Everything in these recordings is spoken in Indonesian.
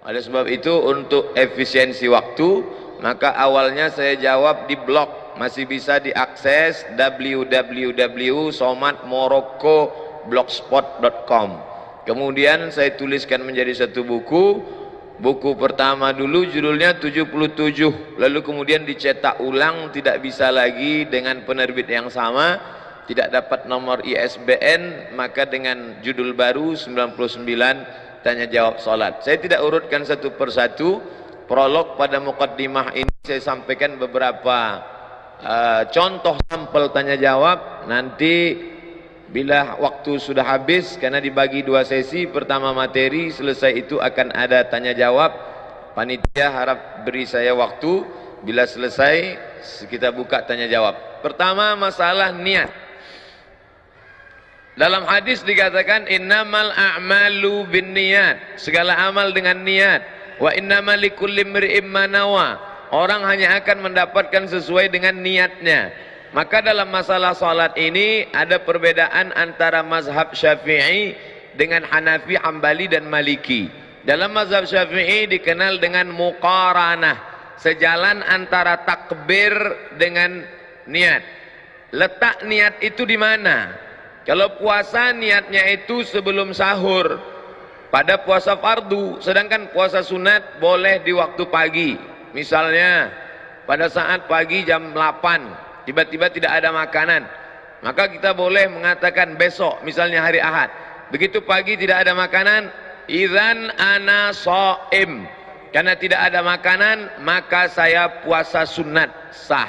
Oleh sebab itu untuk efisiensi waktu, maka awalnya saya jawab di blog, masih bisa diakses www.somatmorocco.blogspot.com. Kemudian saya tuliskan menjadi satu buku. Buku pertama dulu judulnya 77, lalu kemudian dicetak ulang, tidak bisa lagi dengan penerbit yang sama, tidak dapat nomor ISBN, maka dengan judul baru 99 tanya jawab salat. Saya tidak urutkan satu persatu. Prolog pada muqaddimah ini saya sampaikan beberapa contoh sampel tanya jawab. Nanti bila waktu sudah habis, karena dibagi dua sesi, pertama materi, selesai itu akan ada tanya jawab. Panitia harap beri saya waktu, bila selesai kita buka tanya jawab. Pertama, masalah niat. Dalam hadis dikatakan innamal a'malu binniyat, segala amal dengan niat. Wa innamal likulli imri'in ma nawa, orang hanya akan mendapatkan sesuai dengan niatnya. Maka dalam masalah salat ini ada perbedaan antara mazhab Syafi'i dengan Hanafi, Hambali dan Maliki. Dalam mazhab Syafi'i dikenal dengan muqaranah, sejalan antara takbir dengan niat. Letak niat itu di mana? Kalau puasa niatnya itu sebelum sahur pada puasa fardu, sedangkan puasa sunat boleh di waktu pagi. Misalnya pada saat pagi jam 8 tiba-tiba tidak ada makanan, maka kita boleh mengatakan besok, misalnya hari Ahad, begitu pagi tidak ada makanan, idzan ana shaim, karena tidak ada makanan maka saya puasa sunat sah.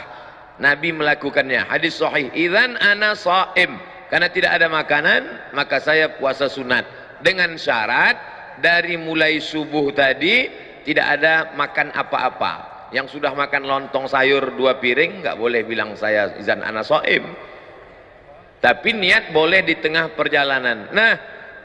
Nabi melakukannya, hadis sahih, idzan ana shaim, karena tidak ada makanan maka saya puasa sunat, dengan syarat dari mulai subuh tadi tidak ada makan apa-apa. Yang sudah makan lontong sayur 2 piring nggak boleh bilang saya izan ana shaim, tapi niat boleh di tengah perjalanan. Nah,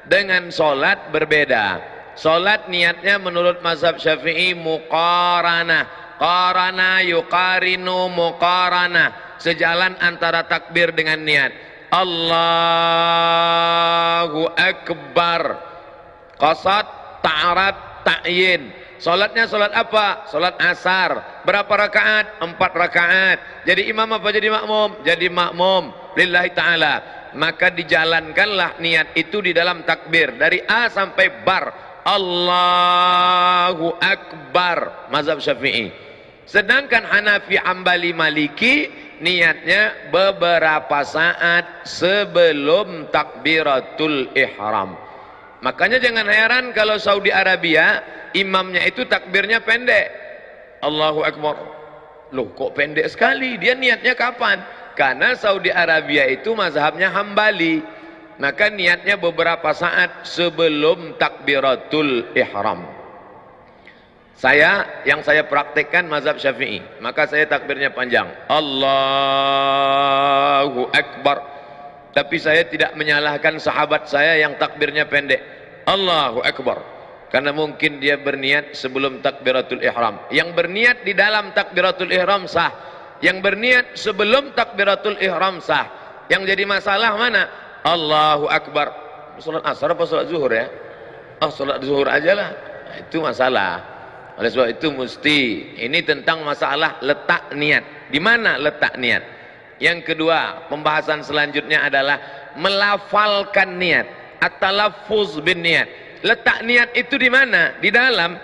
dengan solat berbeda. Solat niatnya menurut mazhab Syafi'i muqaranah, qarana yuqarinu muqaranah, sejalan antara takbir dengan niat. Allahu Akbar, qasad, ta'arat, ta'yin. Salatnya salat apa? Salat asar. Berapa rakaat? 4 rakaat. Jadi imam apa jadi makmum? Jadi makmum lillahi ta'ala. Maka dijalankanlah niat itu di dalam takbir dari A sampai bar. Allahu Akbar, mazhab Syafi'i. Sedangkan Hanafi, Hambali, Maliki niatnya beberapa saat sebelum takbiratul ihram. Makanya jangan heran kalau Saudi Arabia imamnya itu takbirnya pendek, Allahu Akbar. Loh, kok pendek sekali? Dia niatnya kapan? Karena Saudi Arabia itu mazhabnya Hambali, maka niatnya beberapa saat sebelum takbiratul ihram. Yang saya praktekkan mazhab Syafi'i, maka saya takbirnya panjang, Allahu Akbar. Tapi saya tidak menyalahkan sahabat saya yang takbirnya pendek, Allahu Akbar, karena mungkin dia berniat sebelum takbiratul ihram. Yang berniat di dalam takbiratul ihram sah, yang berniat sebelum takbiratul ihram sah. Yang jadi masalah mana? Allahu Akbar salat asar apa salat zuhur ya? Salat zuhur aja lah, itu masalah. Oleh sebab itu mesti, ini tentang masalah letak niat. Di mana letak niat? Yang kedua, pembahasan selanjutnya adalah melafalkan niat, at-talaffuz bin niat. Letak niat itu di mana? Di dalam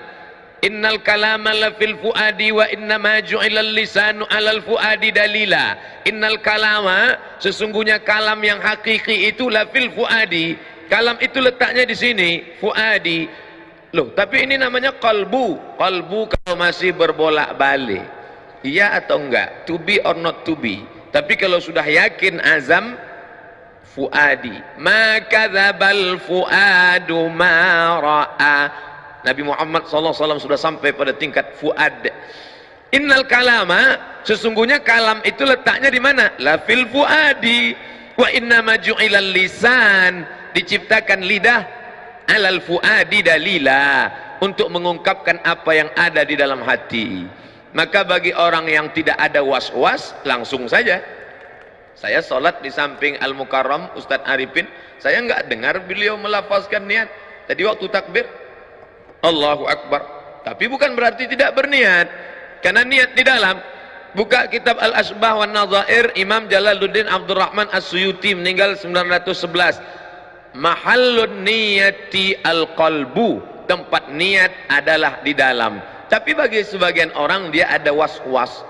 innal kalama la fil fuadi wa inna ma ju'ilal lisanu 'alal fuadi dalila. Innal kalama, sesungguhnya kalam yang hakiki itu la fil fuadi. Kalam itu letaknya di sini, fuadi. Loh, tapi ini namanya qalbu. Qalbu kalau masih berbolak-balik, iya atau enggak, to be or not to be. Tapi kalau sudah yakin azam, fuadi. Ma kadzabal fuadu ma ra'a. Nabi Muhammad SAW sudah sampai pada tingkat fuad. Innal kalama, sesungguhnya kalam itu letaknya di mana? La fil fuadi. Wa inna ma ju'ilal lisan, diciptakan lidah, alal fuadi dalila, untuk mengungkapkan apa yang ada di dalam hati. Maka bagi orang yang tidak ada was-was, langsung saja. Saya sholat di samping Al-Mukarram Ustadz Arifin, saya nggak dengar beliau melafazkan niat. Tadi waktu takbir, Allahu Akbar, Tapi bukan berarti tidak berniat, karena niat di dalam. Buka kitab Al-Asbah wan Nadhair, Imam Jalaluddin Abdurrahman As-Suyuti meninggal 911. Mahallun niyati al-qalbu, tempat niat adalah di dalam. Tapi bagi sebagian orang dia ada was-was.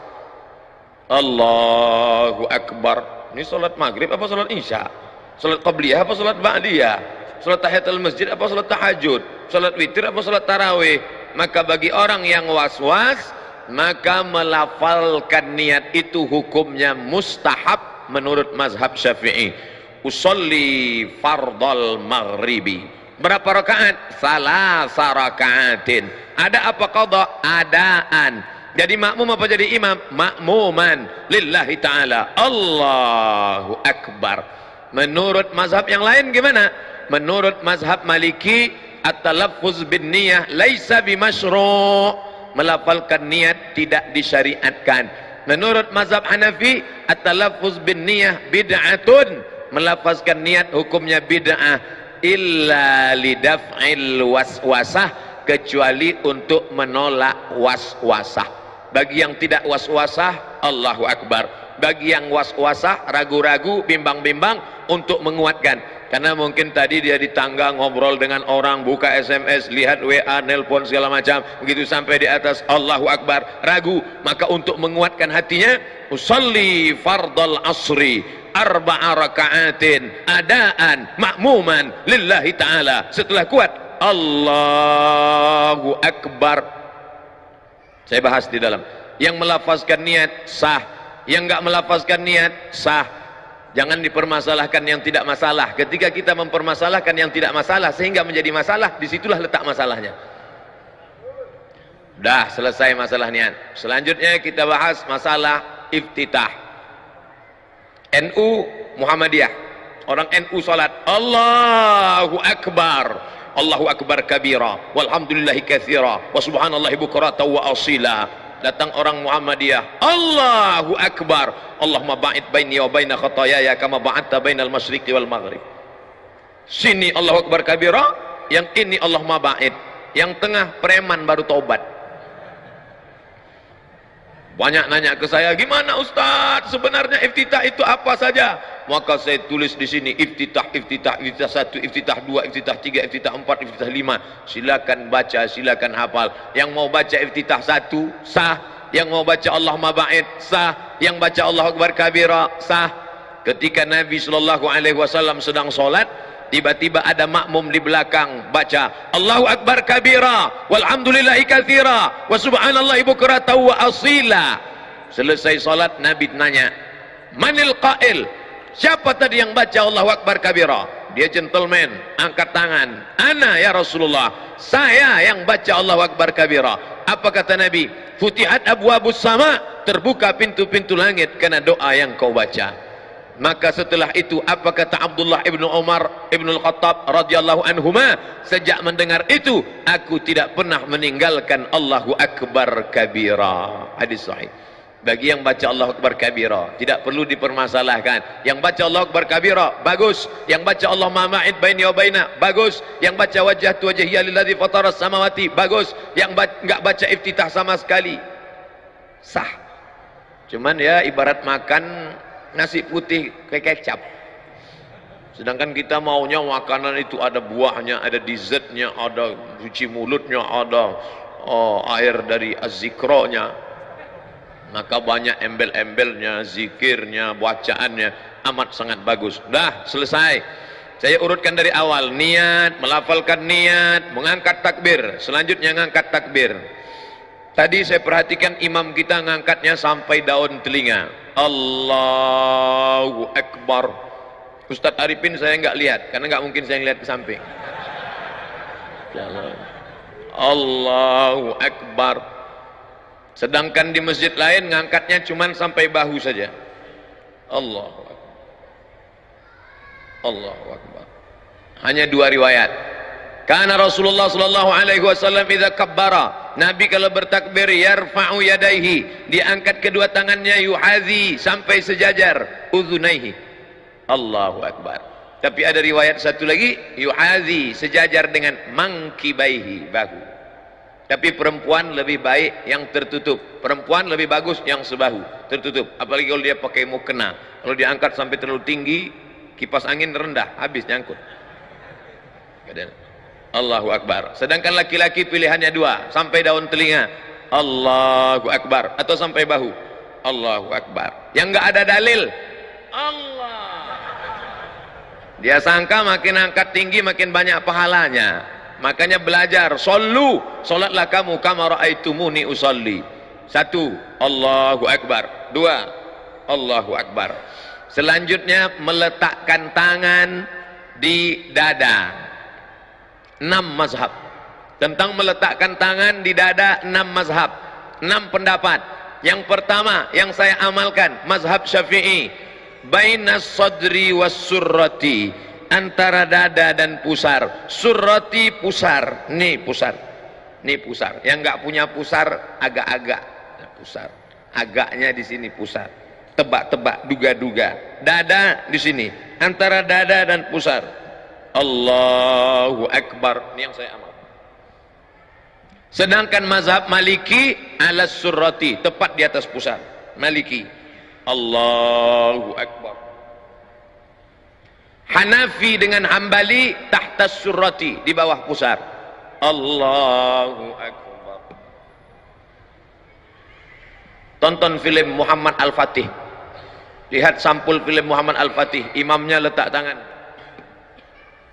Allahu Akbar. Ini salat maghrib apa salat isya? Salat qabliyah apa salat ba'diyah? Salat tahiyatul masjid apa salat tahajud? Salat witir apa salat tarawih? Maka bagi orang yang was-was, maka melafalkan niat itu hukumnya mustahab menurut mazhab Syafi'i. Usolli fardal maghribi. Berapa rakaat? Salasa rakaatin. Ada apa qada? Adaan. Jadi makmum apa jadi imam? Makmuman lillahi ta'ala. Allahu Akbar. Menurut mazhab yang lain gimana? Menurut mazhab Maliki, at-talaffuz bin niyah laisa bimasyru'. Melafalkan niat tidak disyariatkan. Menurut mazhab Hanafi, at-talaffuz bin niyah bid'atun. Melafazkan niat hukumnya bid'ah illa lidaf'il waswasah, kecuali untuk menolak waswasah. Bagi yang tidak waswasah, Allahu Akbar. Bagi yang waswasah, ragu-ragu, bimbang-bimbang, untuk menguatkan. Karena mungkin tadi dia di tangga ngobrol dengan orang, buka SMS, lihat WA, nelpon segala macam, begitu sampai di atas Allahu Akbar, ragu. Maka untuk menguatkan hatinya, usalli fardal asri arba'a raka'atin adaan makmuman lillahi ta'ala. Setelah kuat Allahu Akbar. Saya bahas di dalam. Yang melafazkan niat sah, yang enggak melafazkan niat sah. Jangan dipermasalahkan yang tidak masalah. Ketika kita mempermasalahkan yang tidak masalah sehingga menjadi masalah, disitulah letak masalahnya. Dah selesai masalah niat. Selanjutnya kita bahas masalah iftitah. NU Muhammadiyah, orang NU salat Allahu Akbar, Allahu Akbar kabira, walhamdulillahi katsira, wa subhanallahi bukratan wa asila. Datang orang Muhammadiyah, Allahu Akbar, Allahumma ba'id baini wa baina khataayaya kama ba'adta bainal masyriqi wal maghrib. Sini Allahu Akbar kabira, yang ini Allahumma ba'id, yang tengah preman baru taubat. Banyak nanya ke saya, gimana Ustaz, sebenarnya iftitah itu apa saja? Maka saya tulis di sini, iftitah 1, iftitah 2, iftitah 3, iftitah 4, iftitah 5. Silakan baca, silakan hafal. Yang mau baca iftitah 1 sah, yang mau baca Allahumma ba'id sah, yang baca Allahu Akbar kabira sah. Ketika Nabi SAW sedang sholat, tiba-tiba ada makmum di belakang baca Allahu Akbar kabira, walhamdulillahi katsira, wa subhanallahi bukratan wa asila. Selesai salat, Nabi tanya, manil qail? Siapa tadi yang baca Allahu Akbar kabira? Dia gentleman, angkat tangan. Ana ya Rasulullah, saya yang baca Allahu Akbar kabira. Apa kata Nabi? Futihat abwabus sama, terbuka pintu-pintu langit karena doa yang kau baca. Maka setelah itu apa kata Abdullah ibnu Umar ibnu Al-Khattab radhiyallahu anhuma? Sejak mendengar itu, aku tidak pernah meninggalkan Allahu Akbar kabira. Hadis sahih. Bagi yang baca Allahu Akbar kabira, tidak perlu dipermasalahkan. Yang baca Allahu Akbar kabira, bagus. Yang baca Allahumma ma'id baini wa baina, bagus. Yang baca wajhatu wajhiya lilladzi fataras samawati, bagus. Yang enggak baca iftitah sama sekali, sah. Cuman ya ibarat makan nasi putih kayak kecap. Sedangkan kita maunya makanan itu ada buahnya, ada dessertnya, ada cuci mulutnya, ada air dari az-zikronya. Maka banyak embel-embelnya, zikirnya, bacaannya, amat sangat bagus. Dah selesai. Saya urutkan dari awal. Niat, melafalkan niat, mengangkat takbir. Selanjutnya mengangkat takbir. Tadi saya perhatikan imam kita ngangkatnya sampai daun telinga. Allahu Akbar. Ustadz Arifin saya nggak lihat, karena nggak mungkin saya ngeliat ke samping. Allahu Akbar. Sedangkan di masjid lain ngangkatnya cuman sampai bahu saja. Allahu Akbar. Allahu Akbar. Hanya dua riwayat. Karena Rasulullah sallallahu alaihi wasallam idza kabbara, Nabi kalau bertakbir yarfa'u yadaihi, diangkat kedua tangannya, yuhazi sampai sejajar udhunaihi. Allahu Akbar. Tapi ada riwayat satu lagi, yuhazi sejajar dengan mangkibaihi, bahu. Tapi perempuan lebih baik yang tertutup. Perempuan lebih bagus yang sebahu, tertutup. Apalagi kalau dia pakai mukena. Kalau diangkat sampai terlalu tinggi, kipas angin rendah, habis nyangkut. Allahu Akbar. Sedangkan laki-laki pilihannya dua, sampai daun telinga, Allahu Akbar, atau sampai bahu, Allahu Akbar. Yang enggak ada dalil, Allah. Dia sangka makin angkat tinggi makin banyak pahalanya. Makanya belajar, sallu, salatlah kamu kama raaitumuni usalli. Satu, Allahu Akbar. Dua, Allahu Akbar. Selanjutnya meletakkan tangan di dada. 6 mazhab. Tentang meletakkan tangan di dada 6 mazhab, 6 pendapat. Yang pertama yang saya amalkan, mazhab Syafi'i, bainas sadri was surrati, antara dada dan pusar. Surrati pusar, nih pusar, nih pusar. Yang nggak punya pusar agak-agak pusar, agaknya di sini pusar, tebak-tebak, duga-duga. Dada di sini, antara dada dan pusar. Allahu Akbar, ini yang saya amal. Sedangkan mazhab Maliki alas surrati, tepat di atas pusar. Maliki, Allahu Akbar. Hanafi dengan Hambali tahtas surrati, di bawah pusar. Allahu Akbar. Tonton film Muhammad Al-Fatih, lihat sampul film Muhammad Al-Fatih, imamnya letak tangan.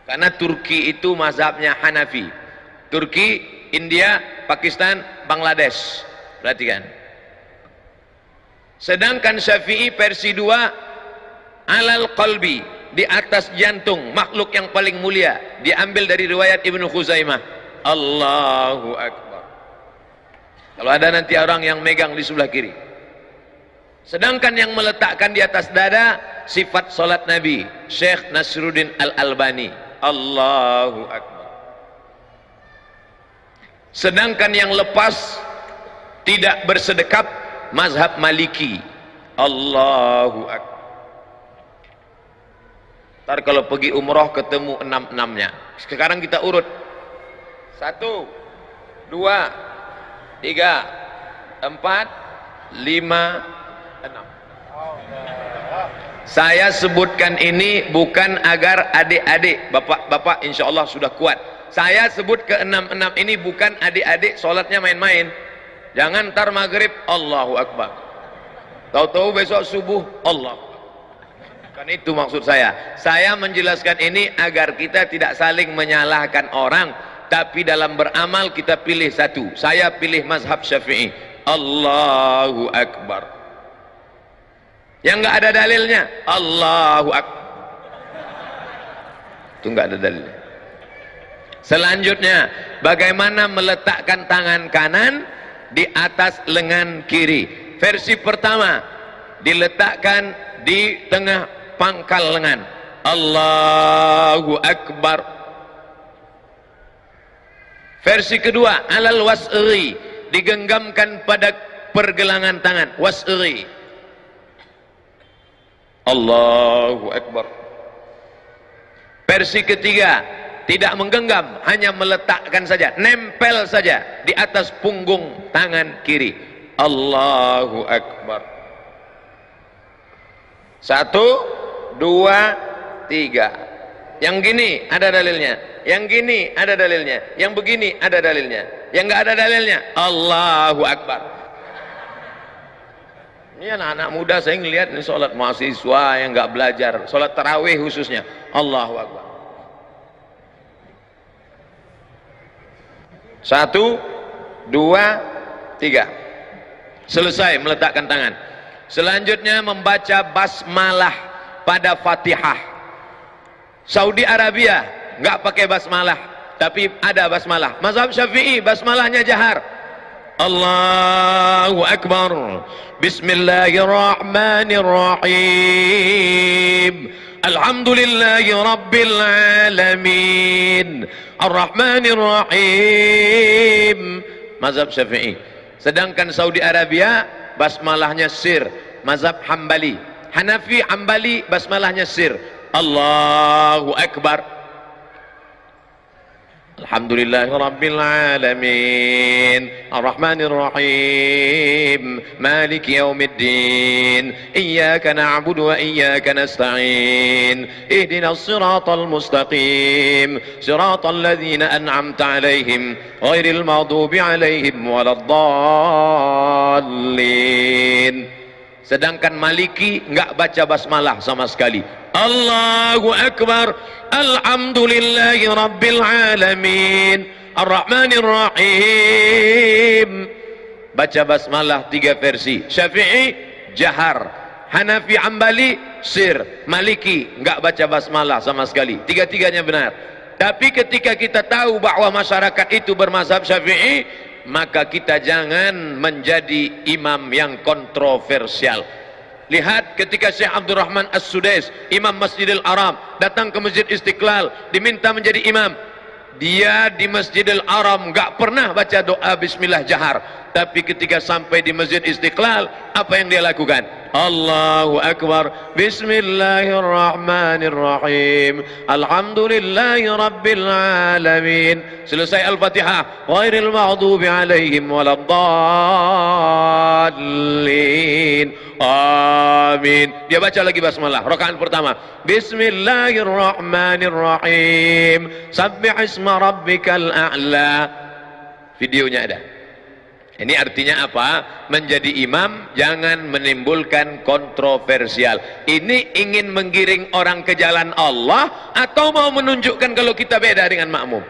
Karena Turki itu mazhabnya Hanafi. Turki, India, Pakistan, Bangladesh. Perhatikan. Sedangkan Syafi'i versi 2, alal qalbi, di atas jantung, makhluk yang paling mulia. Diambil dari riwayat Ibnu Khuzaimah. Allahu Akbar. Kalau ada nanti orang yang megang di sebelah kiri. Sedangkan yang meletakkan di atas dada, sifat salat Nabi, Syekh Nasruddin Al-Albani. Allahu Akbar. Sedangkan yang lepas tidak bersedekap, mazhab Maliki. Allahu Akbar. Ntar kalau pergi umroh ketemu 6-6-nya. Sekarang kita urut 1, 2, 3, 4, 5, 6. Saya sebutkan ini bukan agar adik-adik, bapak-bapak insya Allah sudah kuat. Saya sebut ke 6-6 ini bukan adik-adik sholatnya main-main. Jangan ntar maghrib Allahu Akbar, tahu-tahu besok subuh Allah. Kan itu maksud saya. Saya menjelaskan ini agar kita tidak saling menyalahkan orang, tapi dalam beramal kita pilih satu. Saya pilih mazhab Syafi'i. Allahu Akbar. Yang nggak ada dalilnya, Allahu Akbar. Itu nggak ada dalil. Selanjutnya, bagaimana meletakkan tangan kanan di atas lengan kiri. Versi pertama, diletakkan di tengah pangkal lengan. Allahu Akbar. Versi kedua, alal wasri, digenggamkan pada pergelangan tangan. Wasri. Allahu Akbar. Versi ketiga, tidak menggenggam, hanya meletakkan saja, nempel saja di atas punggung tangan kiri. Allahu Akbar. 1, 2, 3. Yang gini ada dalilnya, yang gini ada dalilnya, yang begini ada dalilnya, yang nggak ada dalilnya, Allahu Akbar. Ini anak-anak muda saya ngelihat ini sholat mahasiswa yang nggak belajar, sholat tarawih khususnya, Allahu Akbar. 1, 2, 3. Selesai meletakkan tangan. Selanjutnya membaca basmalah pada Fatihah. Saudi Arabia nggak pakai basmalah, tapi ada basmalah. Mazhab Syafi'i basmalahnya jahar. Allahu Akbar. Bismillahirrahmanirrahim. Alhamdulillahi Rabbil Alamin. Ar-Rahmanir-Rahim. Mazhab Syafi'i. Sedangkan Saudi Arabia basmalahnya sir. Mazhab Hambali. Hanafi, Hambali basmalahnya sir. Allahu Akbar. Alhamdulillahi Rabbil Alamin Ar-Rahmanir Rahim Maliki Yawmiddin Iyyaka na'budu wa iyyaka nasta'in Ihdinas siratal mustaqim Siratal ladzina an'amta 'alaihim ghairil maghdubi 'alaihim waladdallin. Sedangkan Maliki enggak baca basmalah sama sekali. Allahu Akbar. Alhamdulillahi Rabbil Alamin Ar-Rahmanir Rahim. Baca basmalah 3 versi. Syafi'i jahar, Hanafi Hambali sir, Maliki enggak baca basmalah sama sekali. Tiga-tiganya benar. Tapi ketika kita tahu bahwa masyarakat itu bermazhab Syafi'i, maka kita jangan menjadi imam yang kontroversial. Lihat ketika Syekh Abdul Rahman As-Sudais, imam Masjidil Haram, datang ke Masjid Istiqlal, diminta menjadi imam. Dia di Masjidil Haram enggak pernah baca doa bismillah jahar, tapi ketika sampai di Masjid Istiqlal, apa yang dia lakukan? Allahu Akbar, Bismillahirrahmanirrahim, Alhamdulillahi Rabbil Alamin. Selesai Al-Fatihah, ghairil maghdubi alaihim waladdallin, amin. Dia baca lagi basmalah, rakaat pertama, Bismillahirrahmanirrahim, Sabbih isma rabbikal a'la. Videonya ada. Ini artinya apa? Menjadi imam jangan menimbulkan kontroversial. Ini ingin menggiring orang ke jalan Allah atau mau menunjukkan kalau kita beda dengan makmum?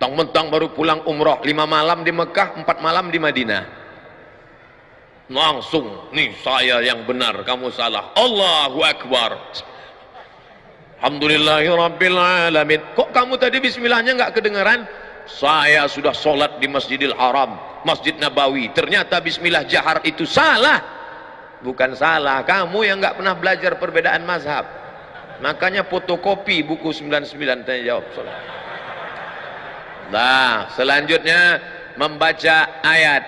Mentang-mentang baru pulang umroh 5 malam di Mekah, 4 malam di Madinah, langsung nih saya yang benar, kamu salah. Allahu Akbar, Alhamdulillahi Rabbil Alamin. Kok kamu tadi bismillahnya nggak kedengaran? Saya sudah sholat di Masjidil Haram, Masjid Nabawi, ternyata bismillah jahar itu salah. Bukan salah, kamu yang nggak pernah belajar perbedaan mazhab. Makanya fotokopi buku 99 tanya jawab sholat. Nah, selanjutnya membaca ayat.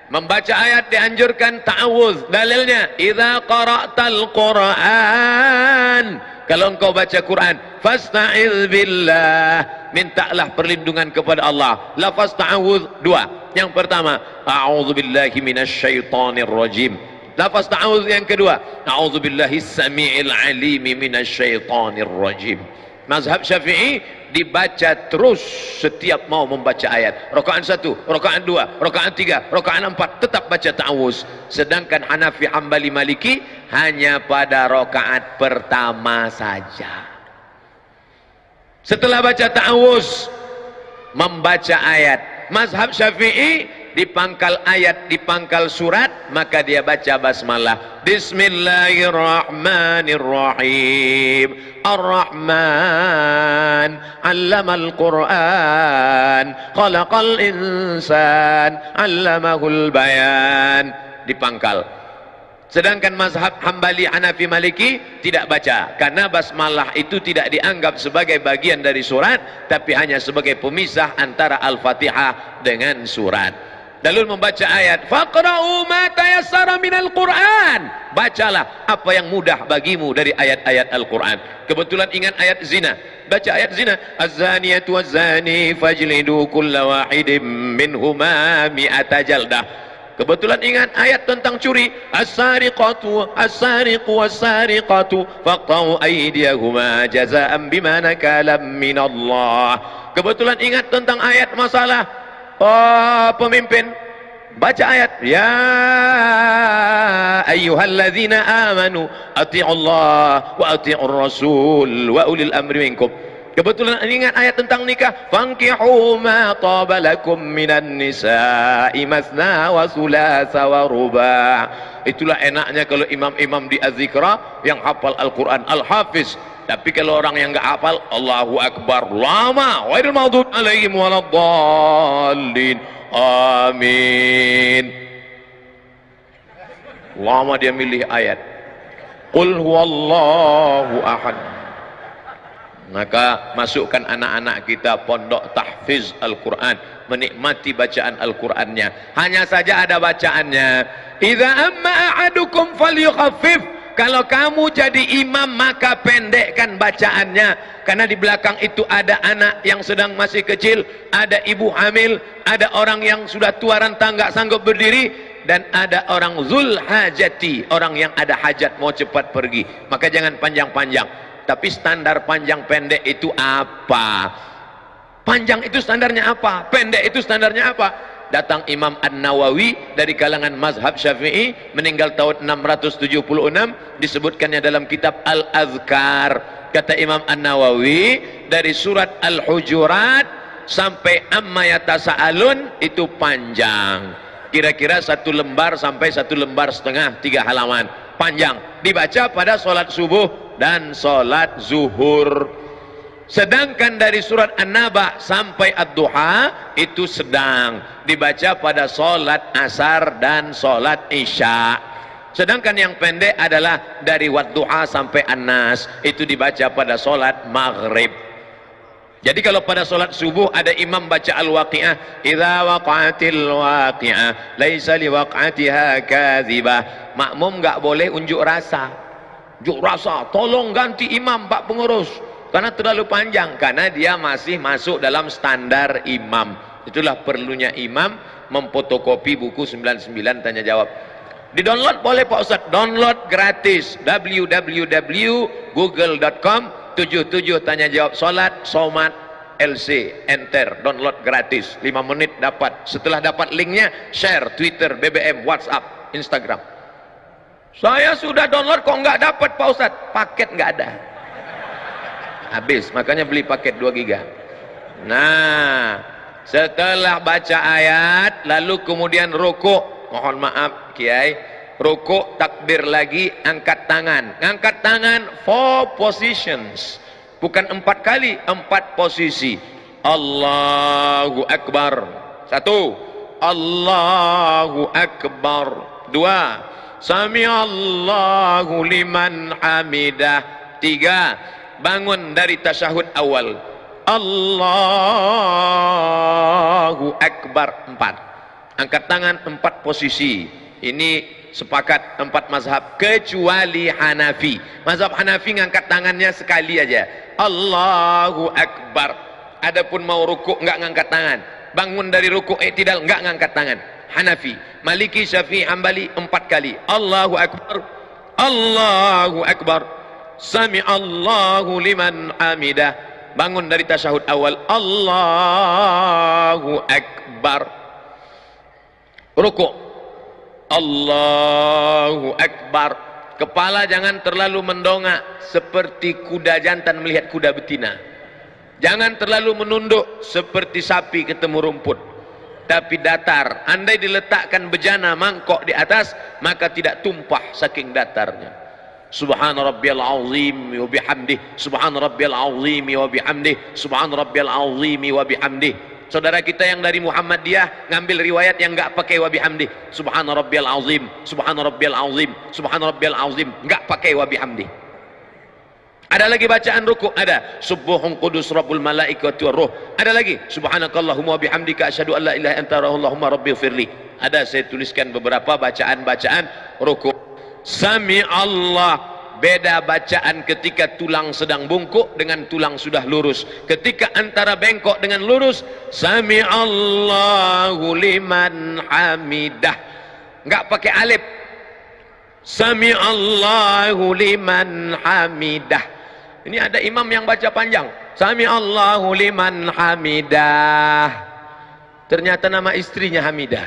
Membaca ayat dianjurkan ta'awudz. Dalilnya, idza qara'tal Qur'an, kalau engkau baca Quran, fasta'iz billah, mintalah perlindungan kepada Allah. Lafaz ta'awudz 2. Yang pertama, a'udzubillahi minasyaitonir rajim. Lafaz ta'awudz yang kedua, a'udzubillahi samiil alimi minasyaitonir rajim. Mazhab Syafi'i dibaca terus setiap mau membaca ayat. Rakaat 1, rakaat 2, rakaat 3, rakaat 4 tetap baca ta'awuz. Sedangkan Hanafi, Hambali, Maliki hanya pada rakaat pertama saja. Setelah baca ta'awuz, membaca ayat. Mazhab Syafi'i di pangkal ayat, di pangkal surat, maka dia baca basmalah. Bismillahirrahmanirrahim. Ar-Rahman 'allamal Qur'an, khalaqal insan, 'allamahul bayan. Di pangkal. Sedangkan mazhab Hambali, Hanafi, Maliki tidak baca, karena basmalah itu tidak dianggap sebagai bagian dari surat, tapi hanya sebagai pemisah antara Al-Fatihah dengan surat. Lalu membaca ayat, faqra'u ma tayassara minal Qur'an, bacalah apa yang mudah bagimu dari ayat-ayat Al-Quran. Kebetulan ingat ayat zina, baca ayat zina, az-zaniyatu waz-zani fajlidu kulla wahidin minhuma mi'ata jaldah. Kebetulan ingat ayat tentang curi, as-sariqatu as-sariqu was-sariqatu faqta'u aydiyahuma jazaa'an bima nakalam minallah. Kebetulan ingat tentang ayat masalah pemimpin, baca ayat, ya ayyuhalladzina amanu ati'ullah wa ati'ur rasul wa ulil amri minkum. Kebetulan ingat ayat tentang nikah, fankihu ma taba lakum minan nisa'i masna wa thulatha wa ruba'. Itulah enaknya kalau imam-imam di Az-Zikra yang hafal Al-Quran, Al-Hafiz. Tapi kalau orang yang enggak hafal, Allahu Akbar lama, ghairil maghdubi alaihim waladdallin, amin. Lama dia milih ayat, qul huwallahu ahad. Maka masukkan anak-anak kita pondok tahfiz Al-Quran, menikmati bacaan Al-Qurannya. Hanya saja ada bacaannya, idza amma ahadukum falyukhaffif, kalau kamu jadi imam maka pendekkan bacaannya, karena di belakang itu ada anak yang sedang masih kecil, ada ibu hamil, ada orang yang sudah tua renta nggak sanggup berdiri, dan ada orang zul hajati, orang yang ada hajat mau cepat pergi. Maka jangan panjang-panjang. Tapi standar panjang pendek itu apa? Panjang itu standarnya apa? Pendek itu standarnya apa? Datang Imam An-Nawawi dari kalangan mazhab Syafi'i, meninggal tahun 676, disebutkannya dalam kitab Al-Azkar. Kata Imam An-Nawawi, dari surat Al-Hujurat sampai Amma Yatasa'alun itu panjang, kira-kira 1 lembar sampai 1 lembar setengah, 3 halaman, panjang, dibaca pada sholat subuh dan sholat zuhur. Sedangkan dari surat An-Naba sampai Ad-Duha itu sedang, dibaca pada sholat asar dan sholat isya. Sedangkan yang pendek adalah dari Wad-Duha sampai An-Nas, itu dibaca pada sholat maghrib. Jadi kalau pada sholat subuh ada imam baca Al-Waqi'ah, idza waqa'atil waqi'ah laisa liwaq'atiha kadzibah, makmum nggak boleh unjuk rasa. Unjuk rasa, tolong ganti imam Pak Pengurus, karena terlalu panjang, karena dia masih masuk dalam standar imam. Itulah perlunya imam memfotokopi buku 99 tanya jawab. Di download boleh Pak Ustadz, download gratis, www.google.com 77 tanya jawab salat somat LC, enter, download gratis, 5 menit dapat. Setelah dapat linknya share Twitter, BBM, WhatsApp, Instagram. Saya sudah download kok nggak dapat Pak Ustadz, paket nggak ada, habis, makanya beli paket 2 giga. Nah, setelah baca ayat lalu kemudian rukuk, mohon maaf Kiai, rukuk takbir lagi, angkat tangan. Angkat tangan 4 positions, bukan 4 kali, 4 posisi. Allahu Akbar, 1, Allahu Akbar, 2, Sami Allahu liman hamidah, 3, bangun dari tasyahud awal, Allahu Akbar, 4, angkat tangan 4 posisi. Ini sepakat 4 mazhab kecuali Hanafi. Mazhab Hanafi ngangkat tangannya sekali aja, Allahu Akbar. Adapun mau rukuk nggak ngangkat tangan, bangun dari rukuk i'tidal nggak ngangkat tangan. Hanafi, Maliki, Syafi'i, Hambali 4 kali, Allahu Akbar, Allahu Akbar, Sami Allahu liman hamidah, bangun dari tasyahud awal, Allahu Akbar, rukuk, Allahu Akbar. Kepala jangan terlalu mendongak seperti kuda jantan melihat kuda betina, jangan terlalu menunduk seperti sapi ketemu rumput, tapi datar. Andai diletakkan bejana mangkok di atas maka tidak tumpah saking datarnya. Subhana rabbiyal azim wa bihamdih, subhana rabbiyal azim wa bihamdih, subhana rabbiyal azim wa bihamdih. Saudara kita yang dari Muhammadiyah ngambil riwayat yang enggak pakai wa bihamdih, subhana rabbiyal azim, subhana rabbiyal azim, subhana rabbiyal azim, enggak pakai wa bihamdih. Ada lagi bacaan rukuk, ada subuhun qudus rabbul malaikati waruh, ada lagi subhanakallahumma wa bihamdika asyhadu an la ilaha illa anta allahumma rabbighfirli. Ada saya tuliskan beberapa bacaan-bacaan rukuk. Sami Allah, beda bacaan ketika tulang sedang bungkuk dengan tulang sudah lurus. Ketika antara bengkok dengan lurus, Sami Allahu liman hamidah, enggak pakai alif. Sami Allahu liman hamidah. Ini ada imam yang baca panjang, Sami Allahu liman hamidah, ternyata nama istrinya Hamidah.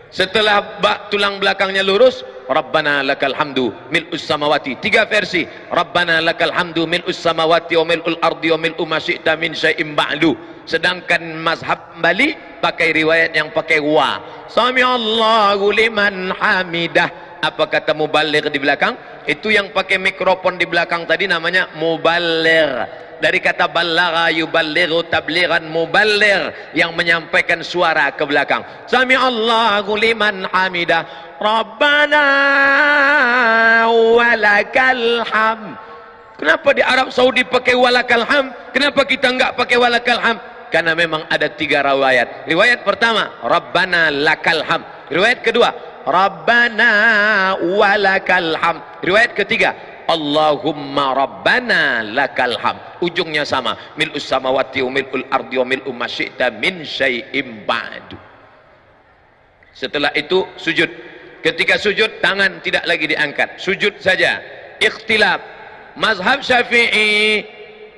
Setelah tulang belakangnya lurus, Rabbana lakal hamdu mil'us samawati, 3 versi, Rabbana lakal hamdu mil'us samawati wa mil'ul ardi wa mil'u ma syi'ta min syai'im ba'du. Sedangkan mazhab Bali pakai riwayat yang pakai wa, Sami Allahu liman hamidah. Apa kata mubaligh di belakang? Itu yang pakai mikrofon di belakang tadi namanya mubaligh. Dari kata balagha yuballighu tablighan, mubaligh yang menyampaikan suara ke belakang. Sami Allahu liman hamidah, Rabbana walakal hamd. Kenapa di Arab Saudi pakai walakal hamd? Kenapa kita enggak pakai walakal hamd? Karena memang ada 3 riwayat. Riwayat pertama, Rabbana lakal hamd. Riwayat kedua, Rabbana walakal hamd. Riwayat ketiga, Allahumma Rabbana lakal hamd. Ujungnya sama, mil'us samawati wa mil'ul ardi wa mil'u ma syi'ta min syai'im ba'du. Setelah itu sujud. Ketika sujud, tangan tidak lagi diangkat, sujud saja. Ikhtilaf, mazhab Syafi'i,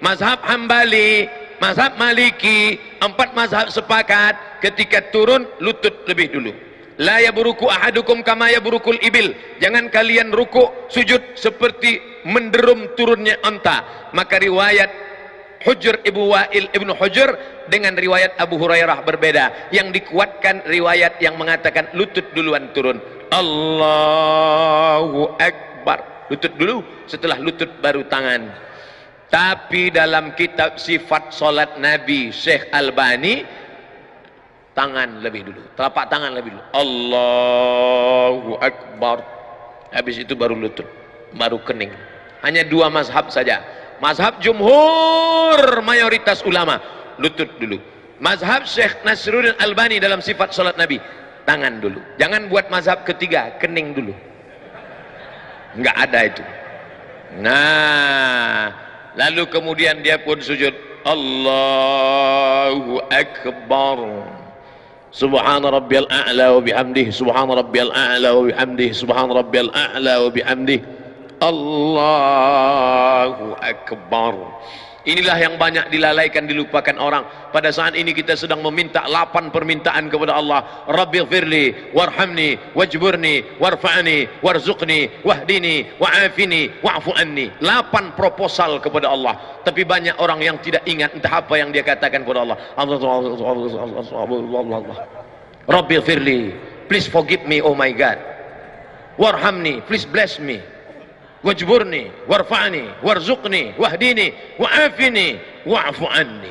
mazhab Hambali, mazhab Maliki, 4 mazhab sepakat ketika turun lutut lebih dulu. La yaburuku ahadukum kama yaburukul ibil. Jangan kalian ruku sujud seperti menderum turunnya onta. Maka riwayat Hujr Ibnu Wa'il Ibnu Hujr dengan riwayat Abu Hurairah berbeda. Yang dikuatkan riwayat yang mengatakan lutut duluan turun. Allahu Akbar. Lutut dulu, setelah lutut baru tangan. Tapi dalam kitab sifat solat Nabi Syekh Albani, tangan lebih dulu, telapak tangan lebih dulu. Allahu Akbar. Habis itu baru lutut, baru kening. Hanya 2 mazhab saja. Mazhab jumhur mayoritas ulama, lutut dulu. Mazhab Syekh Nasruddin Albani dalam sifat salat Nabi, tangan dulu. Jangan buat mazhab ketiga, kening dulu. Enggak ada itu. Nah, lalu kemudian dia pun sujud. Allahu Akbar. Subhana rabbiyal a'la wa bihamdihi, subhana rabbiyal a'la wa bihamdihi, subhana rabbiyal a'la wa bihamdihi. Allahu Akbar. Inilah yang banyak dilalaikan, dilupakan orang. Pada saat ini kita sedang meminta 8 permintaan kepada Allah. Rabbighfirli warhamni wajburni warfa'ni warzuqni wahdini wa'afini wa'fu anni. 8 proposal kepada Allah. Tapi banyak orang yang tidak ingat entah apa yang dia katakan kepada Allah. Rabbighfirli, please forgive me, oh my God. Warhamni, please bless me. Wajburni warfa'ni warzuqni wahdini wa'afini wa'fu anni.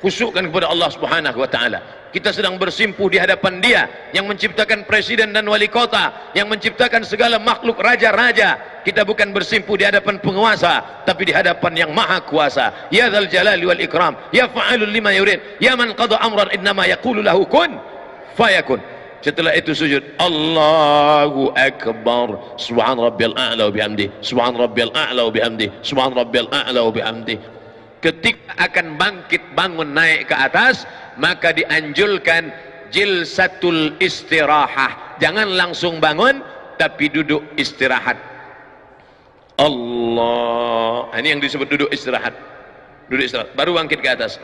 Khusyukkan kepada Allah Subhanahu wa taala. Kita sedang bersimpuh di hadapan Dia yang menciptakan presiden dan wali kota, yang menciptakan segala makhluk, raja-raja. Kita bukan bersimpuh di hadapan penguasa, tapi di hadapan yang maha kuasa. Ya dzal jalali wal ikram, ya fa'alul lima yurid, ya man qada amran innama yaqulu lahu kun fayakun. Setelah itu sujud. Allahu Akbar. Subhan rabbiyal a'la wa bihamdi, subhan rabbiyal a'la wa bihamdi, subhan rabbiyal a'la wa bihamdi. Ketika akan bangkit bangun naik ke atas, maka dianjurkan jilsatul istirahah. Jangan langsung bangun, tapi duduk istirahat. Allah. Ini yang disebut duduk istirahat. Duduk istirahat, baru bangkit ke atas.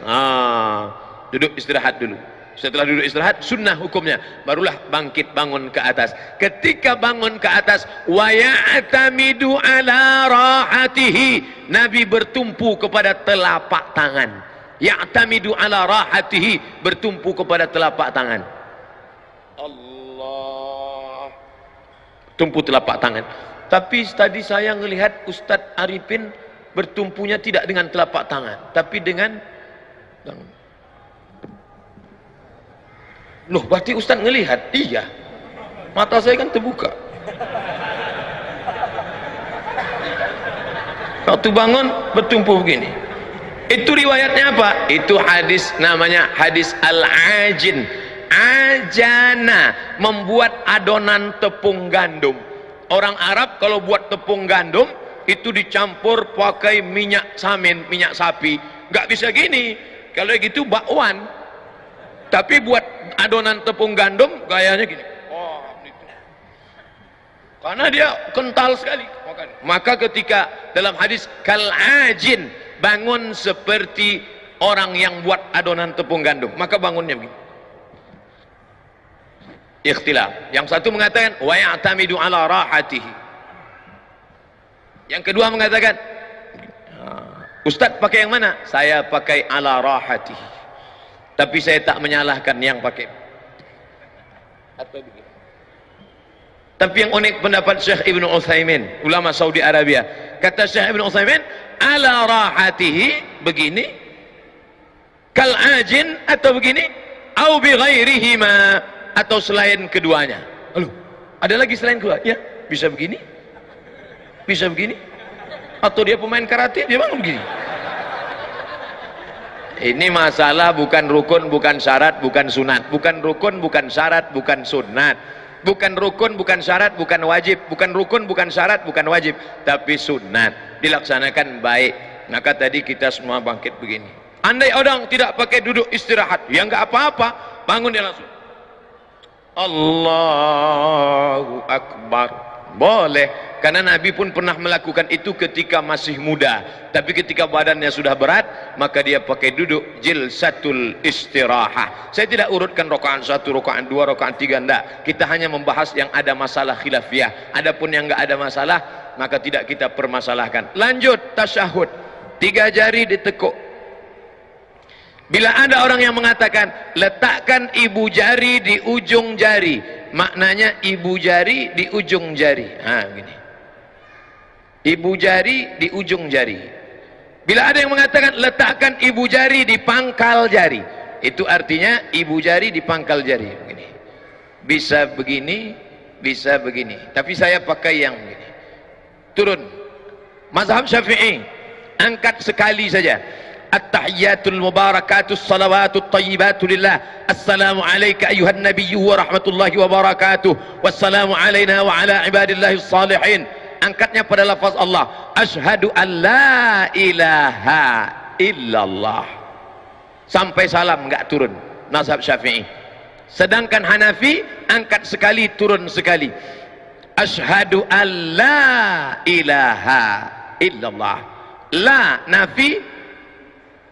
Duduk istirahat dulu. Setelah duduk istirahat, sunnah hukumnya, barulah bangkit bangun ke atas. Ketika bangun ke atas, wa ya'tamidu ala rahatihi, Nabi bertumpu kepada telapak tangan. Ya'tamidu ala rahatihi, bertumpu kepada telapak tangan. Allah, tumpu telapak tangan. Tapi tadi saya melihat Ustadz Arifin bertumpunya tidak dengan telapak tangan, tapi dengan loh, berarti Ustaz ngelihat? Iya, mata saya kan terbuka. Waktu bangun bertumpu begini. Itu riwayatnya apa? Itu hadis, namanya hadis al-ajin. Ajana, membuat adonan tepung gandum. Orang Arab kalau buat tepung gandum itu dicampur pakai minyak samin, minyak sapi. Nggak bisa gini. Kalau gitu bakwan. Tapi buat adonan tepung gandum gayanya gini. Gitu. Karena dia kental sekali. Maka ketika dalam hadis kal-ajin, bangun seperti orang yang buat adonan tepung gandum, maka bangunnya begini. Ikhtilaf. Yang satu mengatakan wa ya'tamidu ala rahatihi. Yang kedua mengatakan, Ustaz pakai yang mana? Saya pakai ala rahatihi. Tapi saya tak menyalahkan yang pakai. Atau begini. Tapi yang unik pendapat Syekh Ibnu Utsaimin, ulama Saudi Arabia. Kata Syekh Ibnu Utsaimin, ala rahatihi, begini, kal ajin, atau begini, au bi ghairihima, atau selain keduanya. Halo, ada lagi selain kedua? Ya, bisa begini, bisa begini, atau dia pemain karate, dia bangun begini. Ini masalah bukan rukun, bukan syarat, bukan sunat. Bukan rukun, bukan syarat, bukan sunat. Bukan rukun, bukan syarat, bukan wajib. Bukan rukun, bukan syarat, bukan wajib, tapi sunat, dilaksanakan baik. Maka tadi kita semua bangkit begini. Andai orang tidak pakai duduk istirahat, ya enggak apa-apa, bangun dia langsung Allahu Akbar, boleh. Karena Nabi pun pernah melakukan itu ketika masih muda, tapi ketika badannya sudah berat, maka dia pakai duduk jilsatul istirahah. Saya tidak urutkan rakaat 1, rakaat 2, rakaat 3, enggak. Kita hanya membahas yang ada masalah khilafiyah. Adapun yang enggak ada masalah, maka tidak kita permasalahkan. Lanjut tasyahud, 3 jari ditekuk. Bila ada orang yang mengatakan letakkan ibu jari di ujung jari, maknanya ibu jari di ujung jari. Begini. Ibu jari di ujung jari. Bila ada yang mengatakan letakkan ibu jari di pangkal jari, itu artinya ibu jari di pangkal jari. Begini. Bisa begini, bisa begini. Tapi saya pakai yang begini. Turun. Mazhab Syafi'i, angkat sekali saja. At-tahiyyatul mubarakatus salawatut tayyibatu lillah. Assalamu alayka ayuhan nabiyyu wa rahmatullahi wa barakatuh. Wassalamu alayna wa ala ibadillahis salihin. Angkatnya pada lafaz Allah. Asyhadu an la ilaha illallah. Sampai salam enggak turun. Mazhab Syafi'i. Sedangkan Hanafi angkat sekali, turun sekali. Asyhadu an la ilaha illallah. La nafi,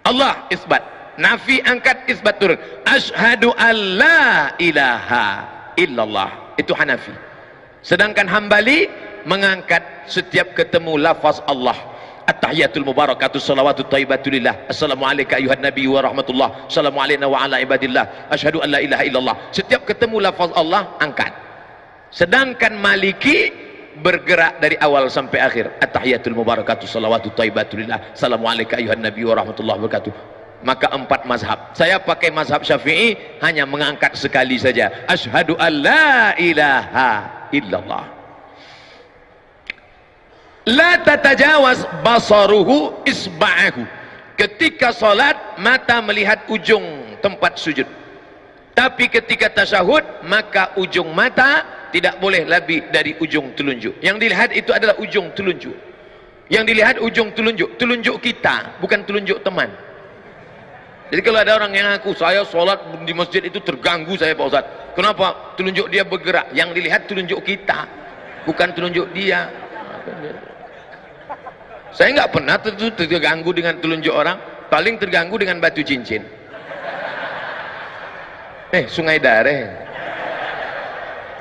Allah isbat. Nafi angkat, isbat turun. Asyhadu an la ilaha illallah. Itu Hanafi. Sedangkan Hambali mengangkat setiap ketemu lafaz Allah. At-tahiyatul mubarakatus salawatut tayyibatu lillah. Assalamu alayka ayuhan nabiyyu wa rahmatullah. Assalamu alayna wa ala ibadillah. Asyhadu an la ilaha illallah. Setiap ketemu lafaz Allah angkat. Sedangkan Maliki bergerak dari awal sampai akhir. At-tahiyatul mubarakatus salawatut tayyibatu lillah. Assalamu alayka ayuhan nabiyyu wa rahmatullah wa barakatuh. Maka 4 mazhab. Saya pakai mazhab Syafi'i, hanya mengangkat sekali saja. Asyhadu an la ilaha illallah. La tatajawaz basaruhu isba'ahu. Ketika salat mata melihat ujung tempat sujud. Tapi ketika tasyahud maka ujung mata tidak boleh lebih dari ujung telunjuk. Yang dilihat itu adalah ujung telunjuk. Yang dilihat ujung telunjuk, telunjuk kita, bukan telunjuk teman. Jadi kalau ada orang yang ngaku saya salat di masjid itu terganggu saya Pak Ustaz. Kenapa? Telunjuk dia bergerak. Yang dilihat telunjuk kita, bukan telunjuk dia. Saya nggak pernah terganggu dengan telunjuk orang, paling terganggu dengan batu cincin. Sungai Dareh.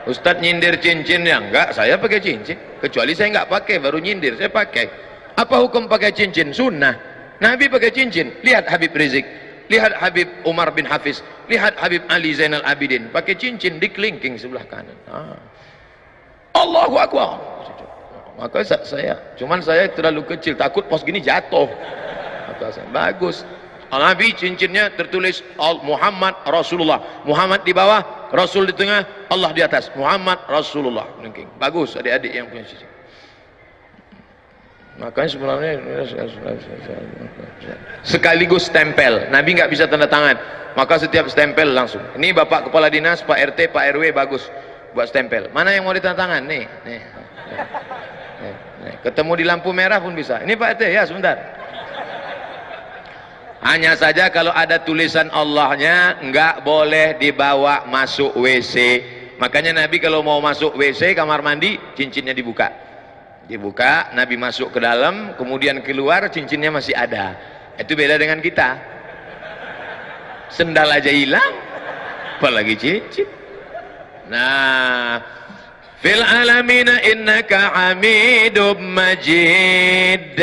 Ustadz nyindir cincin ya enggak, saya pakai cincin. Kecuali saya nggak pakai, baru nyindir, saya pakai. Apa hukum pakai cincin? Sunnah. Nabi pakai cincin. Lihat Habib Rizik, lihat Habib Umar bin Hafiz, lihat Habib Ali Zainal Abidin, pakai cincin di kelingking sebelah kanan. Allahu Akbar. Maka cuman saya terlalu kecil, takut pos gini jatuh. Maka saya, bagus. Nabi cincinnya tertulis Muhammad Rasulullah. Muhammad di bawah, Rasul di tengah, Allah di atas. Muhammad Rasulullah. Bagus adik-adik yang punya cincin. Makanya sebenarnya sekaligus stempel. Nabi nggak bisa tanda tangan. Maka setiap stempel langsung. Ini Bapak Kepala Dinas, Pak RT, Pak RW, bagus buat stempel. Mana yang mau ditanda tangan? Nih. Ketemu di lampu merah pun bisa. Ini Pak RT ya, sebentar. Hanya saja kalau ada tulisan Allahnya nggak boleh dibawa masuk WC. Makanya Nabi kalau mau masuk WC kamar mandi, cincinnya dibuka. Dibuka, Nabi masuk ke dalam, kemudian keluar, cincinnya masih ada. Itu beda dengan kita. Sendal aja hilang, apalagi cincin. Nah, fil alamina innaka hamidum majid.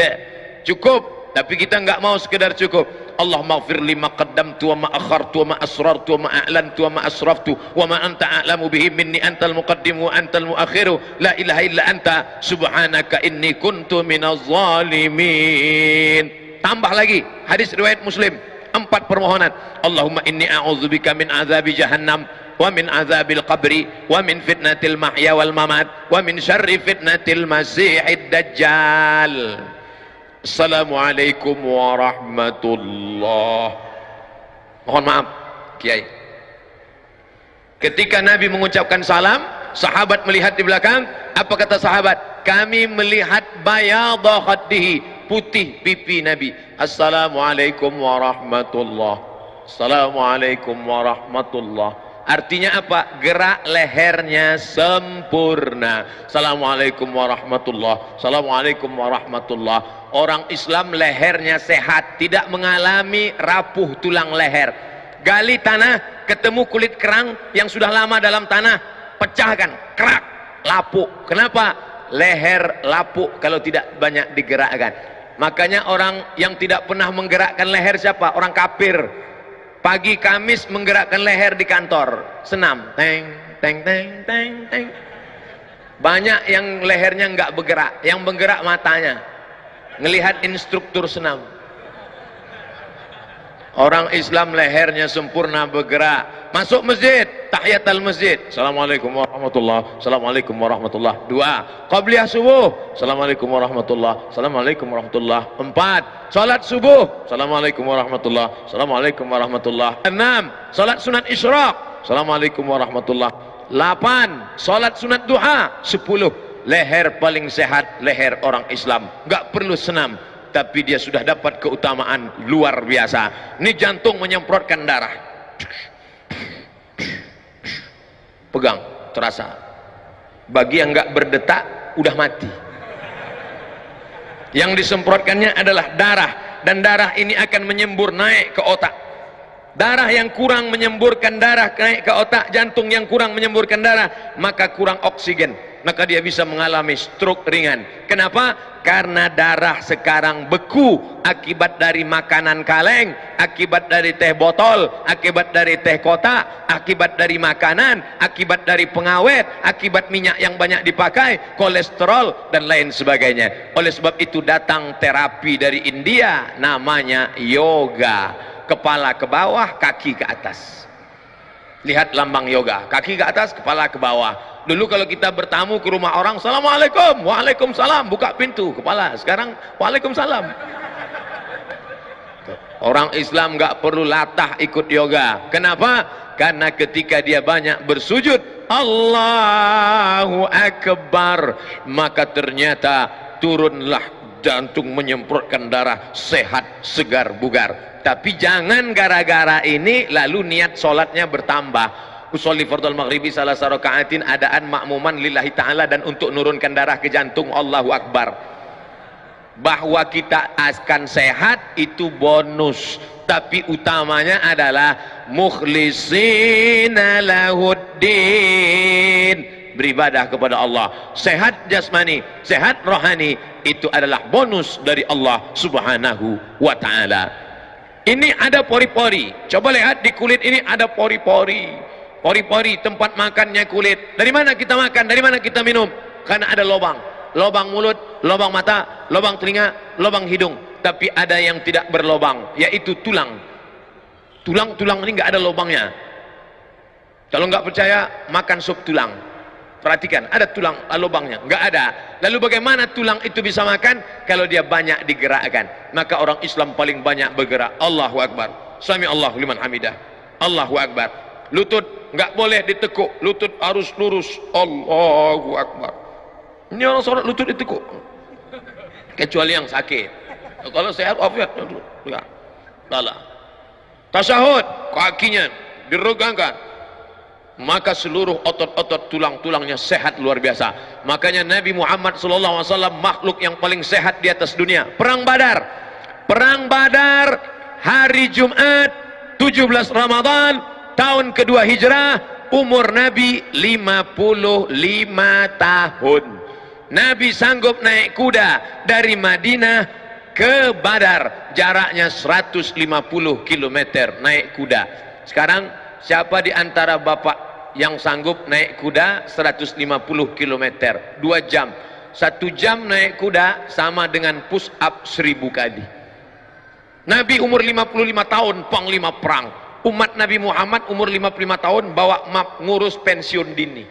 Cukup, tapi kita nggak mau sekedar cukup. Allahumma ighfir lima qaddamtu wa ma akhartu wa ma asrartu wa ma a'lantu wa ma asraftu wa ma anta a'lamu bihi minni antal muqaddimu wa antal muakhiru la ilaha illa anta subhanaka inni kuntu minaz zalimin. Tambah lagi hadis riwayat Muslim, 4 permohonan. Allahumma inni a'udzubika min azabi jahannam wa min azabil qabri wa min fitnatil mahya wal mamat wa min syarri fitnatil masiihid dajjal. Assalamualaikum warahmatullah. Mohon maaf Kiai, ketika Nabi mengucapkan salam Sahabat melihat di belakang, apa kata sahabat? Kami melihat bayadha khaddihi, putih pipi Nabi. Assalamualaikum warahmatullah. Assalamualaikum warahmatullah. Artinya apa? Gerak lehernya sempurna. Assalamualaikum warahmatullah. Assalamualaikum warahmatullah. Orang Islam lehernya sehat, tidak mengalami rapuh tulang leher. Gali tanah, ketemu kulit kerang yang sudah lama dalam tanah, pecahkan, kerak, lapuk. Kenapa? Leher lapuk kalau tidak banyak digerakkan. Makanya orang yang tidak pernah menggerakkan leher siapa? Orang kafir. Pagi Kamis menggerakkan leher di kantor, senam, teng teng teng teng teng. Banyak yang lehernya nggak bergerak, yang bergerak matanya, ngelihat instruktur senam. Orang Islam lehernya sempurna bergerak. Masuk masjid, tahiyatul masjid. Assalamualaikum warahmatullah. Assalamualaikum warahmatullah. 2. Qabliyah subuh. Assalamualaikum warahmatullah. Assalamualaikum warahmatullah. 4. Salat subuh. Assalamualaikum warahmatullah. Assalamualaikum warahmatullah. 6. Salat sunat isyraq. Assalamualaikum warahmatullah. 8. Salat sunat duha. 10. Leher paling sehat leher orang Islam. Enggak perlu senam, tapi dia sudah dapat keutamaan luar biasa. Ini jantung menyemprotkan darah, pegang, terasa. Bagi yang nggak berdetak udah mati. Yang disemprotkannya adalah darah, dan darah ini akan menyembur naik ke otak. Darah yang kurang menyemburkan darah naik ke otak, jantung yang kurang menyemburkan darah, maka kurang oksigen, maka dia bisa mengalami stroke ringan. Kenapa? Karena darah sekarang beku akibat dari makanan kaleng, akibat dari teh botol, akibat dari teh kotak, akibat dari makanan, akibat dari pengawet, akibat minyak yang banyak dipakai, kolesterol dan lain sebagainya. Oleh sebab itu datang terapi dari India, namanya yoga. Kepala ke bawah, kaki ke atas. Lihat lambang yoga, kaki ke atas, kepala ke bawah. Dulu kalau kita bertamu ke rumah orang, assalamualaikum, waalaikumsalam, buka pintu kepala. Sekarang waalaikumsalam. Orang Islam nggak perlu latah ikut yoga. Kenapa? Karena ketika dia banyak bersujud, Allahu Akbar, maka ternyata turunlah jantung menyemprotkan darah, sehat, segar, bugar. Tapi jangan gara-gara ini lalu niat sholatnya bertambah. Usolli fardhul maghribi salah rakaatin adaan makmuman lillahi ta'ala, dan untuk nurunkan darah ke jantung. Allahu Akbar. Bahwa kita akan sehat itu bonus, tapi utamanya adalah mukhlisina lahuddin, beribadah kepada Allah. Sehat jasmani, sehat rohani, itu adalah bonus dari Allah subhanahu wa ta'ala. Ini ada pori-pori. Coba lihat di kulit ini ada pori-pori. Pori-pori tempat makannya kulit. Dari mana kita makan? Dari mana kita minum? Karena ada lubang. Lubang mulut, lubang mata, lubang telinga, lubang hidung. Tapi ada yang tidak berlubang, yaitu tulang. Tulang-tulang ini nggak ada lubangnya. Kalau nggak percaya, makan sup tulang. Perhatikan, ada tulang lubangnya? Nggak ada. Lalu bagaimana tulang itu bisa makan? Kalau dia banyak digerakkan. Maka orang Islam paling banyak bergerak. Allahu Akbar. Sami Allahu liman hamidah. Allahu Akbar. Lutut nggak boleh ditekuk, lutut harus lurus. Allahu Akbar. Ini orang sholat lutut ditekuk, kecuali yang sakit. Kalau sehat afiat, enggak. Salah. Tasyahud, kakinya diregangkan, maka seluruh otot-otot tulang-tulangnya sehat luar biasa. Makanya Nabi Muhammad SAW makhluk yang paling sehat di atas dunia. Perang Badar, Perang Badar hari Jumat 17 Ramadan tahun kedua Hijrah, umur Nabi 55 tahun. Nabi sanggup naik kuda dari Madinah ke Badar, jaraknya 150 km naik kuda. Sekarang siapa di antara bapak yang sanggup naik kuda 150 km 2 jam? 1 jam naik kuda sama dengan push up 1000 kali. Nabi umur 55 tahun panglima perang. Umat Nabi Muhammad umur 55 tahun bawa map ngurus pensiun dini.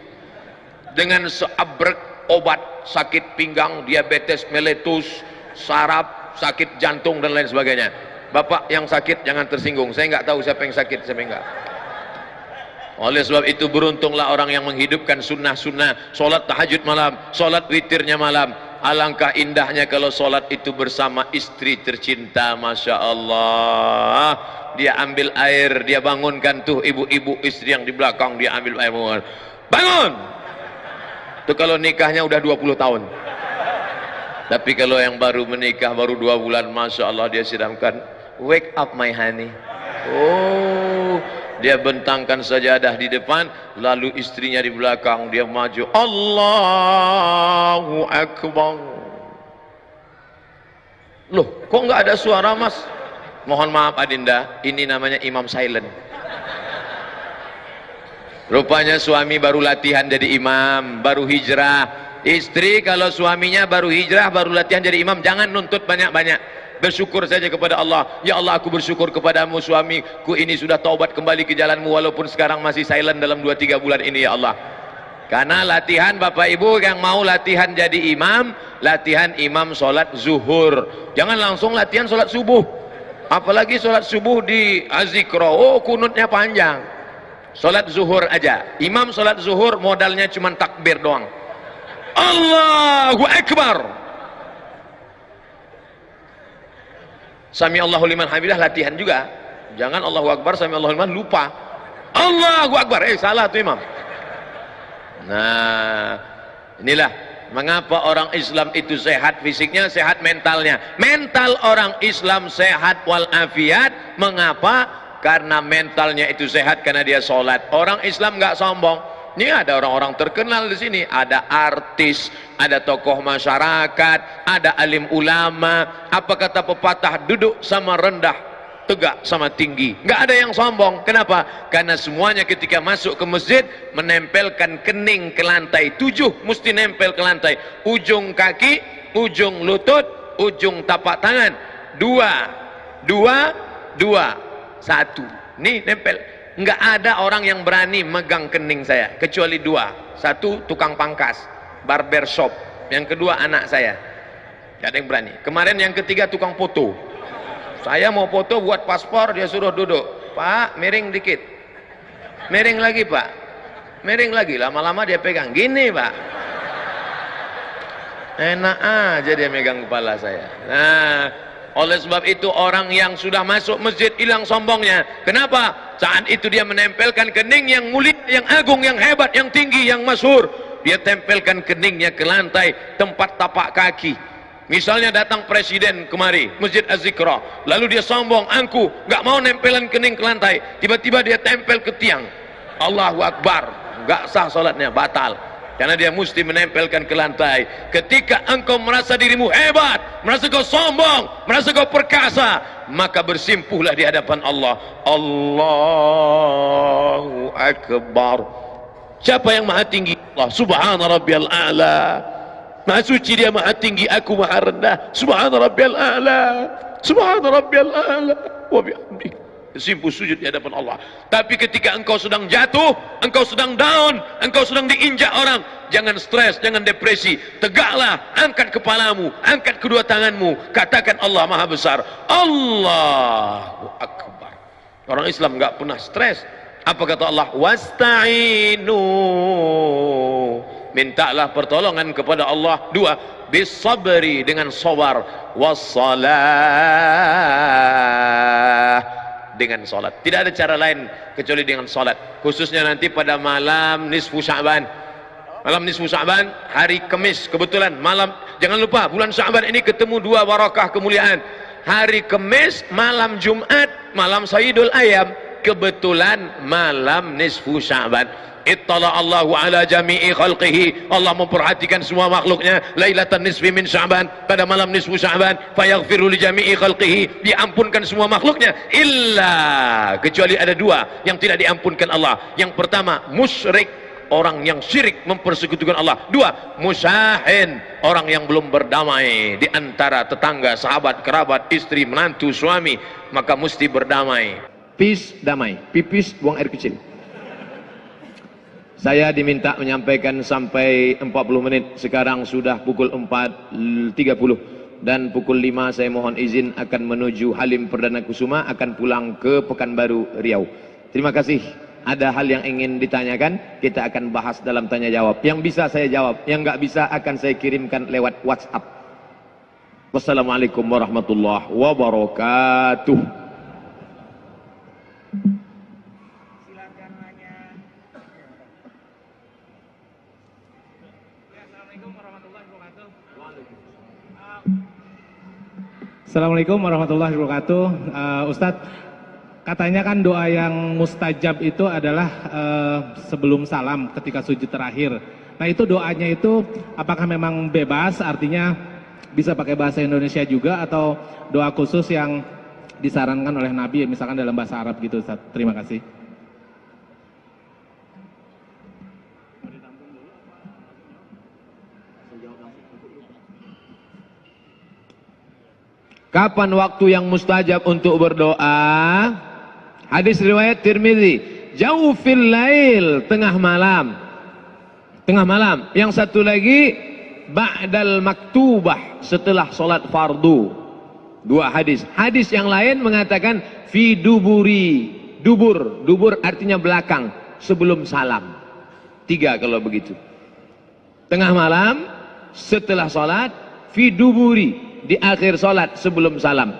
Dengan seabrek obat sakit pinggang, diabetes meletus, saraf, sakit jantung dan lain sebagainya. Bapak yang sakit jangan tersinggung. Saya nggak tahu siapa yang sakit, siapa yang enggak. Oleh sebab itu beruntunglah orang yang menghidupkan sunnah-sunnah, solat tahajud malam, solat witirnya malam. Alangkah indahnya kalau solat itu bersama istri tercinta. Masya Allah, dia ambil air, dia bangunkan tuh ibu-ibu istri yang di belakang, dia ambil air, bangun. Itu kalau nikahnya udah 20 tahun. Tapi kalau yang baru menikah baru 2 bulan, Masya Allah, dia siramkan, wake up my honey. Oh, dia bentangkan sajadah di depan, lalu istrinya di belakang, dia maju, Allahu Akbar. Loh, kok nggak ada suara, Mas? Mohon maaf Adinda, ini namanya imam silent. Rupanya suami baru latihan jadi imam, baru hijrah. Istri kalau suaminya baru hijrah, baru latihan jadi imam, jangan nuntut banyak-banyak. Bersyukur saja kepada Allah. Ya Allah, aku bersyukur kepadamu, suamiku ini sudah taubat kembali ke jalanmu, walaupun sekarang masih silent dalam 2-3 bulan ini, ya Allah. Karena latihan Bapak Ibu yang mau latihan jadi imam, latihan imam sholat zuhur. Jangan langsung latihan sholat subuh. Apalagi sholat subuh di azikro, oh kunutnya panjang. Sholat zuhur aja. Imam sholat zuhur modalnya cuma takbir doang. Allahu Akbar. Sami Allahu liman hamidah latihan juga. Jangan Allahu Akbar, Sami Allahu liman lupa. Allahu Akbar, salah tuh imam. Nah, inilah mengapa orang Islam itu sehat fisiknya, sehat mentalnya. Mental orang Islam sehat walafiat. Mengapa? Karena mentalnya itu sehat, karena dia sholat. Orang Islam nggak sombong. Ini ada orang-orang terkenal di sini, ada artis, ada tokoh masyarakat, ada alim ulama. Apa kata pepatah, duduk sama rendah, tegak sama tinggi. Nggak ada yang sombong. Kenapa? Karena semuanya ketika masuk ke masjid menempelkan kening ke lantai. 7 mesti nempel ke lantai. Ujung kaki, ujung lutut, ujung tapak tangan. 2, 1. Nih nempel. Nggak ada orang yang berani megang kening saya kecuali 2. 1 tukang pangkas, barber shop. Yang kedua anak saya. Nggak ada yang berani. Kemarin yang ketiga tukang foto. Saya mau foto buat paspor, dia suruh duduk. Pak, miring dikit. Miring lagi, Pak. Miring lagi. Lama-lama dia pegang. Gini, Pak. Enak aja dia megang kepala saya. Nah, oleh sebab itu orang yang sudah masuk masjid hilang sombongnya. Kenapa? Saat itu dia menempelkan kening yang mulia, yang agung, yang hebat, yang tinggi, yang masyhur. Dia tempelkan keningnya ke lantai tempat tapak kaki. Misalnya datang presiden kemari, Masjid Az-Zikra, lalu dia sombong, angku, nggak mau nempelan kening ke lantai. Tiba-tiba dia tempel ke tiang. Allahu Akbar, nggak sah salatnya, batal. Karena dia mesti menempelkan ke lantai. Ketika engkau merasa dirimu hebat, merasa kau sombong, merasa kau perkasa, maka bersimpuhlah di hadapan Allah. Allahu Akbar. Siapa yang maha tinggi? Allah. Subhana rabbiyal a'la. Maha suci dia, maha tinggi, aku maha rendah. Subhana rabbiyal a'la. Subhana rabbiyal a'la. Wa bihamdihi. Simpuh sujud di hadapan Allah. Tapi ketika engkau sedang jatuh, engkau sedang down, engkau sedang diinjak orang, jangan stres, jangan depresi. Tegaklah, angkat kepalamu, angkat kedua tanganmu, katakan Allah Maha Besar. Allahu Akbar. Orang Islam enggak pernah stres. Apa kata Allah? Wasta'inu. Mintalah pertolongan kepada Allah. 2, bisabri, dengan sabar, wassalah, dengan salat. Tidak ada cara lain kecuali dengan salat. Khususnya nanti pada malam nisfu Sya'ban. Malam nisfu Sya'ban, hari Kamis, kebetulan malam, jangan lupa bulan Sya'ban ini ketemu 2 barakah kemuliaan. Hari Kamis, malam Jumat, malam Sayyidul Ayam, kebetulan malam nisfu Sya'ban. Ittala Allahu ala jami'i khalqihi. Allah memperhatikan semua makhluknya. Lailatan nisfi min Sya'ban, pada malam nisfu Sya'ban, fayaghfiru li jami'i khalqihi, diampunkan semua makhluknya, illa, kecuali ada 2 yang tidak diampunkan Allah. Yang pertama, musyrik, orang yang syirik mempersekutukan Allah. 2, musyahin, orang yang belum berdamai di antara tetangga, sahabat, kerabat, istri, menantu, suami, maka mesti berdamai. Peace, damai. Pipis, buang air kecil. Saya diminta menyampaikan sampai 40 menit. Sekarang sudah pukul 4.30 dan pukul 5 saya mohon izin akan menuju Halim Perdana Kusuma, akan pulang ke Pekanbaru, Riau. Terima kasih Ada hal yang ingin ditanyakan, kita akan bahas dalam tanya jawab. Yang bisa saya jawab, yang nggak bisa akan saya kirimkan lewat WhatsApp. Wassalamualaikum warahmatullahi wabarakatuh. Silakan nanya. Assalamualaikum warahmatullahi wabarakatuh. Assalamualaikum warahmatullahi wabarakatuh. Ustadz, katanya kan doa yang mustajab itu adalah sebelum salam ketika sujud terakhir. Nah itu doanya itu apakah memang bebas, artinya bisa pakai bahasa Indonesia juga, atau doa khusus yang disarankan oleh Nabi misalkan dalam bahasa Arab gitu Ustadz? Terima kasih. Kapan waktu yang mustajab untuk berdoa? Hadis riwayat Tirmidzi, jaufil lail, tengah malam. Tengah malam. Yang satu lagi, ba'dal maktubah, setelah solat fardu. Dua hadis. Hadis yang lain mengatakan fi duburi. Dubur artinya belakang, sebelum salam. 3 kalau begitu. Tengah malam, setelah solat, fi duburi, di akhir salat sebelum salam.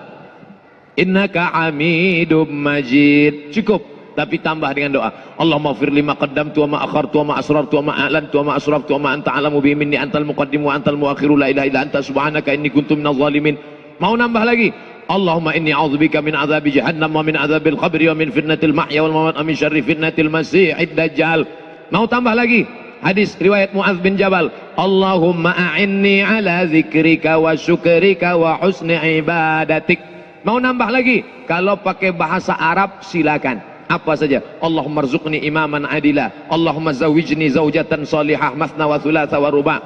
Innaka hamidum majid. Cukup, tapi tambah dengan doa. Allahumma ighfir lima qaddamtu wa ma akhartu wa ma asrartu wa ma a'lantu wa ma asraftu wa ma anta a'lamu bihi minni antal muqaddim wa antal muakhiru la ilaha illa anta subhanaka inni kuntu minadh dhalimin. Mau nambah lagi? Allahumma inni a'udzubika min adzabi jahannam wa min adzabil qabri wa min fitnatil mahya wal mamat wa min syarri fitnatil masiihid dajjal. Mau tambah lagi? Hadis riwayat Mu'adz bin Jabal, Allahumma a'inni ala zikrika wa syukrika wa husni ibadatik. Mau nambah lagi? Kalau pakai bahasa Arab silakan. Apa saja? Allahumma rzuqni imaman adila, Allahumma zawijni zaujatan salihah masna wa thulatha wa ruba',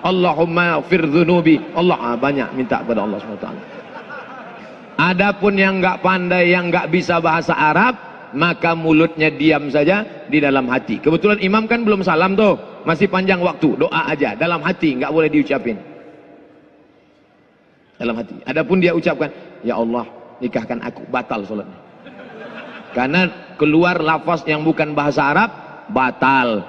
Allahumma fir dhunubi. Banyak minta kepada Allah SWT. Adapun yang enggak pandai, yang enggak bisa bahasa Arab, maka mulutnya diam saja di dalam hati. Kebetulan imam kan belum salam tuh, masih panjang waktu, doa aja dalam hati, nggak boleh diucapin. Dalam hati. Adapun dia ucapkan, ya Allah nikahkan aku, batal sholatnya. Karena keluar lafaz yang bukan bahasa Arab, batal.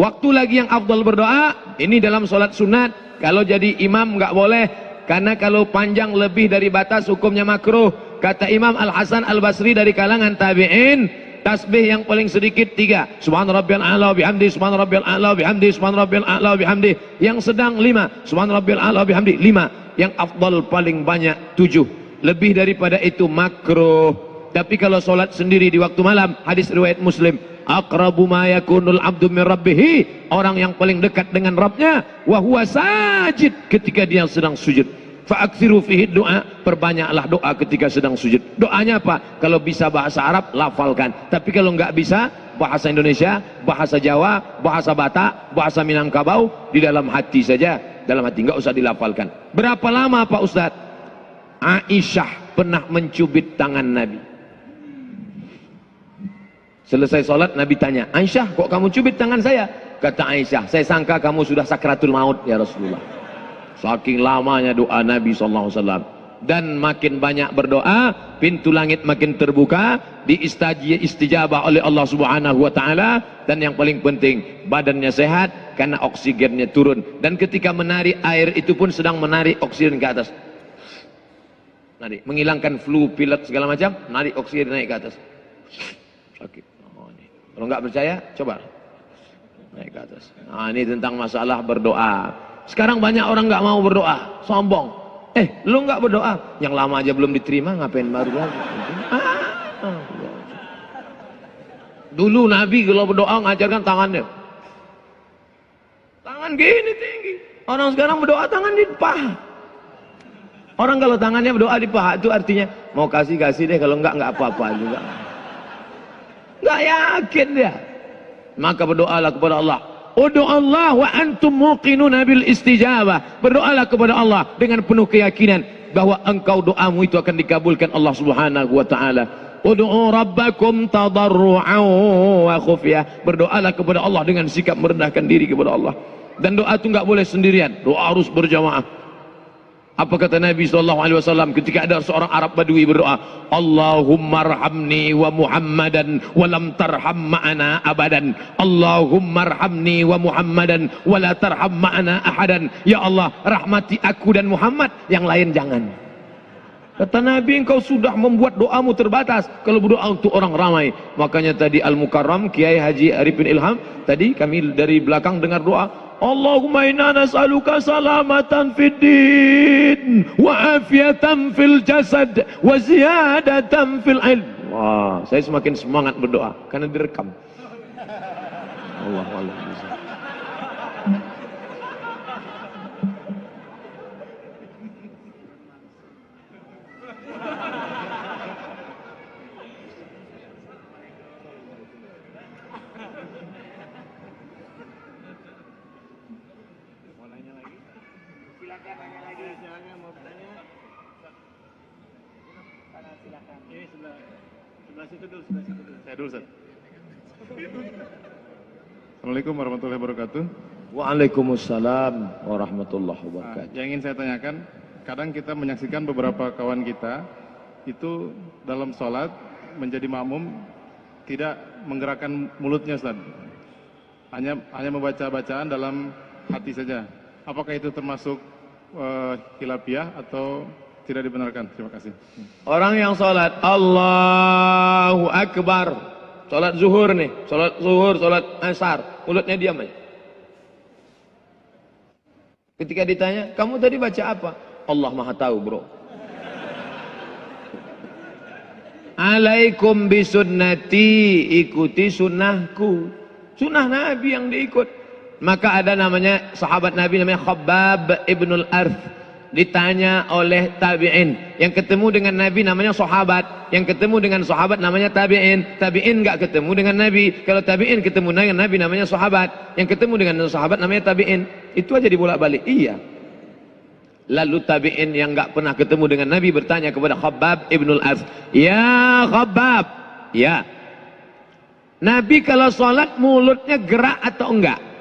Waktu lagi yang afdal berdoa, ini dalam sholat sunat. Kalau jadi imam nggak boleh, karena kalau panjang lebih dari batas hukumnya makruh. Kata Imam Al-Hasan Al-Basri dari kalangan tabi'in, tasbih yang paling sedikit 3. Subhan rabbiyal a'la bihamdi, subhan rabbiyal a'la bihamdi, subhan rabbiyal a'la bihamdi. Yang sedang 5, subhan rabbiyal a'la bihamdi 5. Yang afdal paling banyak 7. Lebih daripada itu makruh. Tapi kalau solat sendiri di waktu malam, hadis riwayat Muslim, aqrabu ma yakunul abdu min rabbih, orang yang paling dekat dengan Rabbnya, wa huwa sajid, ketika dia sedang sujud. Fa'aksiru fihi doa, perbanyaklah doa ketika sedang sujud. Doanya apa? Kalau bisa bahasa Arab, lafalkan. Tapi kalau nggak bisa, bahasa Indonesia, bahasa Jawa, bahasa Batak, bahasa Minangkabau, di dalam hati saja. Dalam hati, nggak usah dilafalkan. Berapa lama Pak Ustadz? Aisyah pernah mencubit tangan Nabi. Selesai sholat, Nabi tanya, Aisyah, kok kamu cubit tangan saya? Kata Aisyah, saya sangka kamu sudah sakratul maut ya Rasulullah. Saking lamanya doa Nabi SAW. Dan makin banyak berdoa, pintu langit makin terbuka, diistijabah oleh Allah Subhanahu wa Ta'ala. Dan yang paling penting, badannya sehat karena oksigennya turun. Dan ketika menarik air itu pun sedang menarik oksigen ke atas. Narik, menghilangkan flu, pilek segala macam, narik oksigen naik ke atas. Sakit. Kalau nggak percaya, coba naik ke atas. Nah, ini tentang masalah berdoa. Sekarang banyak orang nggak mau berdoa, sombong. Lu nggak berdoa, yang lama aja belum diterima, ngapain baru lagi? Dulu Nabi kalau berdoa ngajarkan tangannya, tangan gini tinggi. Orang sekarang berdoa tangan di paha. Orang kalau tangannya berdoa di paha itu artinya mau kasih deh, kalau nggak apa-apa juga. Nggak yakin dia. Maka berdoalah kepada Allah. Udu Allah wa antum muqinuna bil istijabah. Berdoalah kepada Allah dengan penuh keyakinan bahwa engkau doamu itu akan dikabulkan Allah Subhanahu wa Ta'ala. Udu'u rabbakum tadarru'an wa khufyah. Berdoalah kepada Allah dengan sikap merendahkan diri kepada Allah. Dan doa itu nggak boleh sendirian, doa harus berjamaah. Apa kata Nabi SAW ketika ada seorang Arab Badui berdoa, Allahumma arhamni wa Muhammadan wa lam tarham ma'ana abadan. Allahumma arhamni wa Muhammadan wa la tarham ma'ana ahadan. Ya Allah, rahmati aku dan Muhammad, yang lain jangan. Kata Nabi, engkau sudah membuat doamu terbatas kalau berdoa untuk orang ramai. Makanya tadi Al-Mukarram Kiai Haji Arifin Ilham, tadi kami dari belakang dengar doa, Allahumma inna nas'aluka salamatan fid din wa afiatan fil jasad wa ziyadatan fil ilm. Wah, saya semakin semangat berdoa karena direkam. Allahu a'lam. Saya dulu, Ustaz. Assalamualaikum warahmatullahi wabarakatuh. Waalaikumsalam warahmatullahi wabarakatuh. Yang ingin saya tanyakan, kadang kita menyaksikan beberapa kawan kita itu dalam sholat menjadi makmum tidak menggerakkan mulutnya, Ustaz. Hanya membaca bacaan dalam hati saja. Apakah itu termasuk khilafiyah atau tidak dibenarkan? Terima kasih. Orang yang sholat Allahu Akbar, sholat zuhur nih, sholat zuhur, sholat asar, mulutnya diam aja. Ketika ditanya, kamu tadi baca apa? Allah Maha Tahu, bro. Alaikum bisunnati, ikuti sunnahku. Sunnah Nabi yang diikut. Maka ada namanya sahabat Nabi namanya Khabbab ibnul Arth, ditanya oleh tabi'in, yang ketemu dengan Nabi namanya sahabat, yang ketemu dengan sahabat namanya tabi'in, tabi'in enggak ketemu dengan Nabi, kalau tabi'in ketemu dengan Nabi namanya sahabat, yang ketemu dengan sahabat namanya tabi'in. Itu aja dibolak-balik. Iya. Lalu tabi'in yang enggak pernah ketemu dengan Nabi bertanya kepada Khabbab ibnul Arth, ya Khabbab, ya, Nabi kalau sholat mulutnya gerak atau enggak?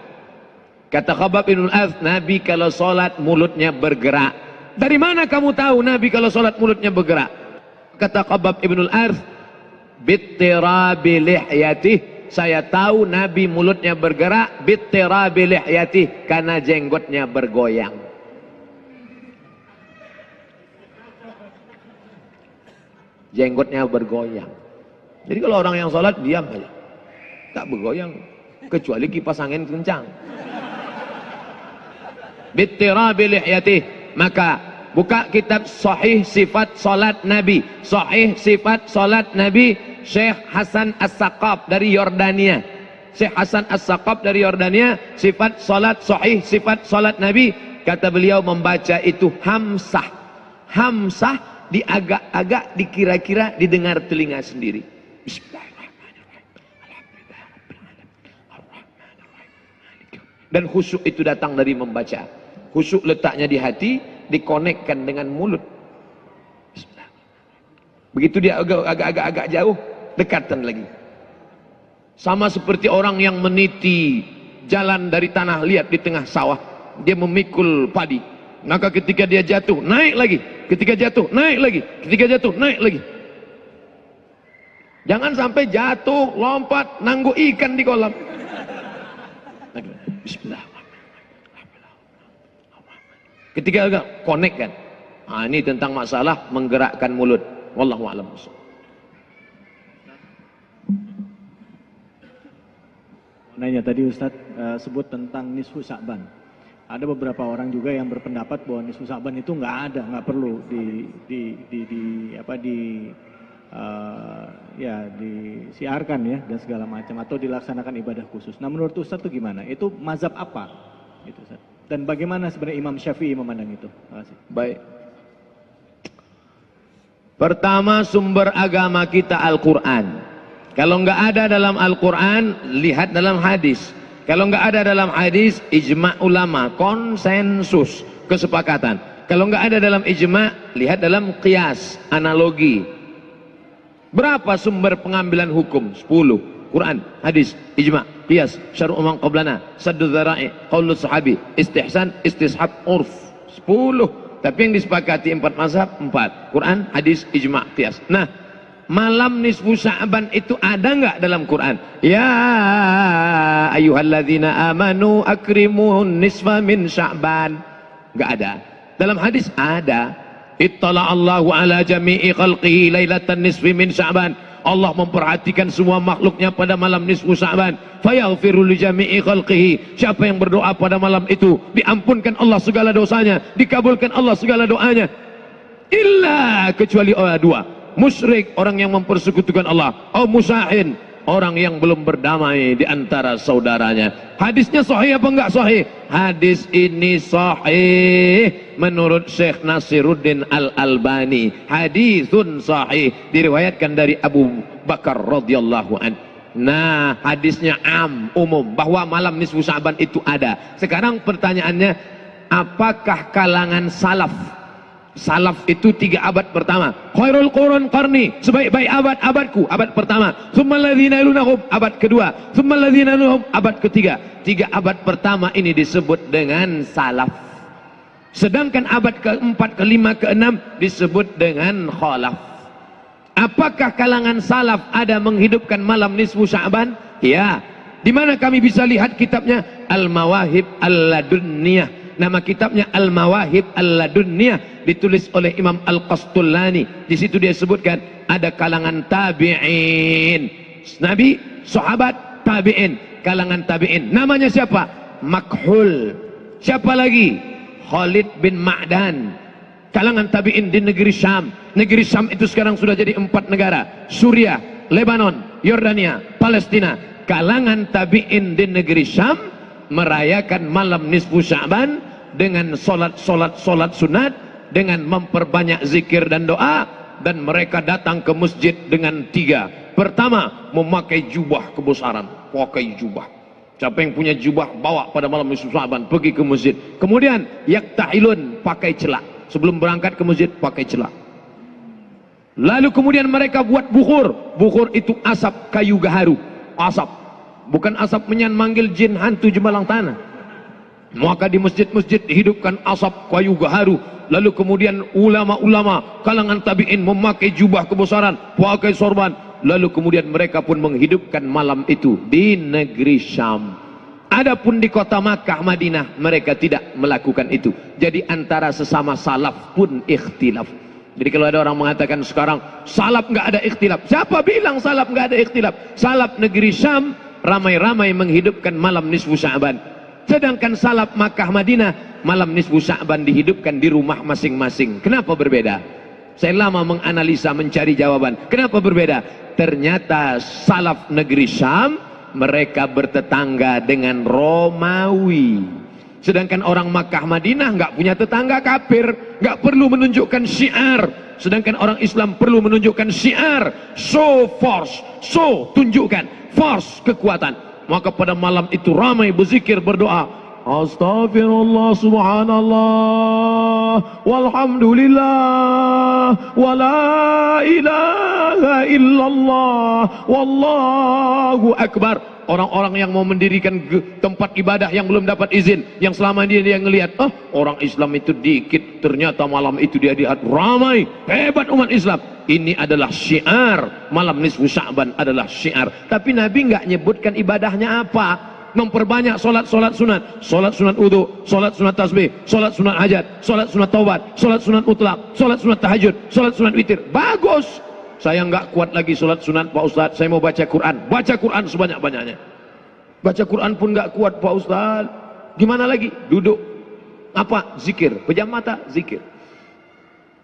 Kata Khabbab ibnul Arth, Nabi kalau sholat mulutnya bergerak. Dari mana kamu tahu Nabi kalau sholat mulutnya bergerak? Kata Khabbab ibnul Arth, bittirabi lihyatih, saya tahu Nabi mulutnya bergerak bittirabi lihyatih, karena jenggotnya bergoyang. Jenggotnya bergoyang. Jadi kalau orang yang sholat diam aja, tak bergoyang, kecuali kipas angin kencang. Bittirabi lihyatih. Maka buka kitab Sahih Sifat Salat Nabi, Sahih Sifat Salat Nabi, Syekh Hasan As-Saqaf dari Yordania. Syekh Hasan As-Saqaf dari Yordania, sifat salat, Sahih Sifat Salat Nabi. Kata beliau membaca itu hamsah. Hamsah diagak-agak, dikira-kira, didengar telinga sendiri. Bismillahirrahmanirrahim. Dan khusyuk itu datang dari membaca. Khusyuk letaknya di hati, dikonekkan dengan mulut. Begitu dia agak jauh, dekatan lagi. Sama seperti orang yang meniti jalan dari tanah liat di tengah sawah, dia memikul padi. Maka ketika dia jatuh, naik lagi. Ketika jatuh, naik lagi. Ketika jatuh, naik lagi. Jangan sampai jatuh, lompat, nanggu ikan di kolam. Bismillah. Ketika agak connect kan, ini tentang masalah menggerakkan mulut. Wallahu a'lam. Nanya tadi Ustadz sebut tentang nisfu Sya'ban. Ada beberapa orang juga yang berpendapat bahwa nisfu Sya'ban itu nggak ada, nggak perlu disiarkan ya dan segala macam, atau dilaksanakan ibadah khusus. Nah menurut Ustadz itu gimana? Itu mazhab apa? Itu Ustadz. Dan bagaimana sebenarnya Imam Syafi'i memandang itu? Terima kasih. Baik. Pertama, sumber agama kita Al-Quran. Kalau nggak ada dalam Al-Quran, lihat dalam hadis. Kalau nggak ada dalam hadis, ijma' ulama, konsensus, kesepakatan. Kalau nggak ada dalam ijma', lihat dalam qiyas, analogi. Berapa sumber pengambilan hukum? 10. Quran, hadis, ijma', qiyas, syar'u man qablana, saddu dzara'i, qaulus sahabi, istihsan, istishab, urf. 10 Tapi yang disepakati 4 mazhab 4. Quran, hadis, ijma', qiyas. Nah, malam nisfu Sya'ban itu ada nggak dalam Quran? Ya ayyuhalladzina amanu akrimun nisfa min Sya'ban. Nggak ada. Dalam hadis ada. Ittala'allahu ala jami'i khalqihi lailatan nisfi min Sya'ban. Allah memperhatikan semua makhluknya pada malam nisfu Sya'ban. Fayaghfiru li jami'i khalqihi. Siapa yang berdoa pada malam itu, diampunkan Allah segala dosanya, dikabulkan Allah segala doanya. Illa, kecuali dua. Musyrik, orang yang mempersekutukan Allah. Musyahin, orang yang belum berdamai di antara saudaranya. Hadisnya sahih apa enggak sahih? Hadis ini sahih menurut Syekh Nasiruddin Al-Albani. Hadisun sahih, diriwayatkan dari Abu Bakar radhiyallahu an. Nah, hadisnya umum bahwa malam nisfu Sya'ban itu ada. Sekarang pertanyaannya, apakah kalangan salaf? Salaf itu 3 abad pertama. Khairul qurun qarni, sebaik-baik abadku, abad pertama. Tsummal ladzina yalunahum, abad kedua. Tsummal ladzina yalunahum, abad ketiga. 3 abad pertama ini disebut dengan salaf. Sedangkan abad keempat, kelima, keenam disebut dengan khalaf. Apakah kalangan salaf ada menghidupkan malam nisfu Sya'ban? Ya. Di mana kami bisa lihat kitabnya? Al-Mawahib Al-Ladunniyah. Nama kitabnya Al-Mawahib Al-Ladunniyah, ditulis oleh Imam Al-Qastullani. Di situ dia sebutkan ada kalangan tabi'in. Nabi, sahabat, tabi'in, kalangan tabi'in. Namanya siapa? Makhul. Siapa lagi? Khalid bin Ma'dan. Kalangan tabi'in di negeri Syam. Negeri Syam itu sekarang sudah jadi 4 negara. Suriah, Lebanon, Yordania, Palestina. Kalangan tabi'in di negeri Syam merayakan malam nisfu Sya'ban dengan solat sunat, dengan memperbanyak zikir dan doa, dan mereka datang ke masjid dengan 3. Pertama, memakai jubah kebesaran, pakai jubah. Siapa yang punya jubah bawa pada malam nisfu Sya'ban, pergi ke masjid. Kemudian yaktahilun, pakai celak. Sebelum berangkat ke masjid pakai celak. Lalu kemudian mereka buat bukhur. Bukhur itu asap kayu gaharu, asap. Bukan asap menyan manggil jin hantu jemalang tanah. Maka di masjid-masjid dihidupkan asap kayu gaharu. Lalu kemudian ulama-ulama kalangan tabi'in memakai jubah kebesaran, pakai sorban. Lalu kemudian mereka pun menghidupkan malam itu di negeri Syam. Adapun di kota Makkah, Madinah, mereka tidak melakukan itu. Jadi antara sesama salaf pun ikhtilaf. Jadi kalau ada orang mengatakan sekarang salaf nggak ada ikhtilaf, siapa bilang salaf nggak ada ikhtilaf? Salaf negeri Syam ramai-ramai menghidupkan malam nisfu Sya'ban. Sedangkan salaf Makkah Madinah malam nisfu Sya'ban dihidupkan di rumah masing-masing. Kenapa berbeda? Saya lama menganalisa, mencari jawaban. Kenapa berbeda? Ternyata salaf negeri Syam mereka bertetangga dengan Romawi. Sedangkan orang Makkah Madinah nggak punya tetangga kafir, nggak perlu menunjukkan syiar. Sedangkan orang Islam perlu menunjukkan syiar, show force, show tunjukkan force, kekuatan. Maka pada malam itu ramai berzikir, berdoa, Astaghfirullah subhanallah walhamdulillah wala ilaha illallah wallahu akbar. Orang-orang yang mau mendirikan tempat ibadah yang belum dapat izin, yang selama ini dia ngelihat, orang Islam itu dikit, ternyata malam itu dia lihat ramai, hebat umat Islam. Ini adalah syiar, malam nisfu Sya'ban adalah syiar. Tapi Nabi nggak nyebutkan ibadahnya apa. Memperbanyak solat sunat, solat sunat wudu, solat sunat tasbih, solat sunat hajat, solat sunat taubat, solat sunat mutlak, solat sunat tahajud, solat sunat witir. Bagus. Saya nggak kuat lagi solat sunat Pak Ustadz, saya mau baca Quran. Baca Quran sebanyak-banyaknya. Baca Quran pun nggak kuat Pak Ustadz. Gimana lagi? Duduk. Apa? Zikir. Pejam mata, zikir.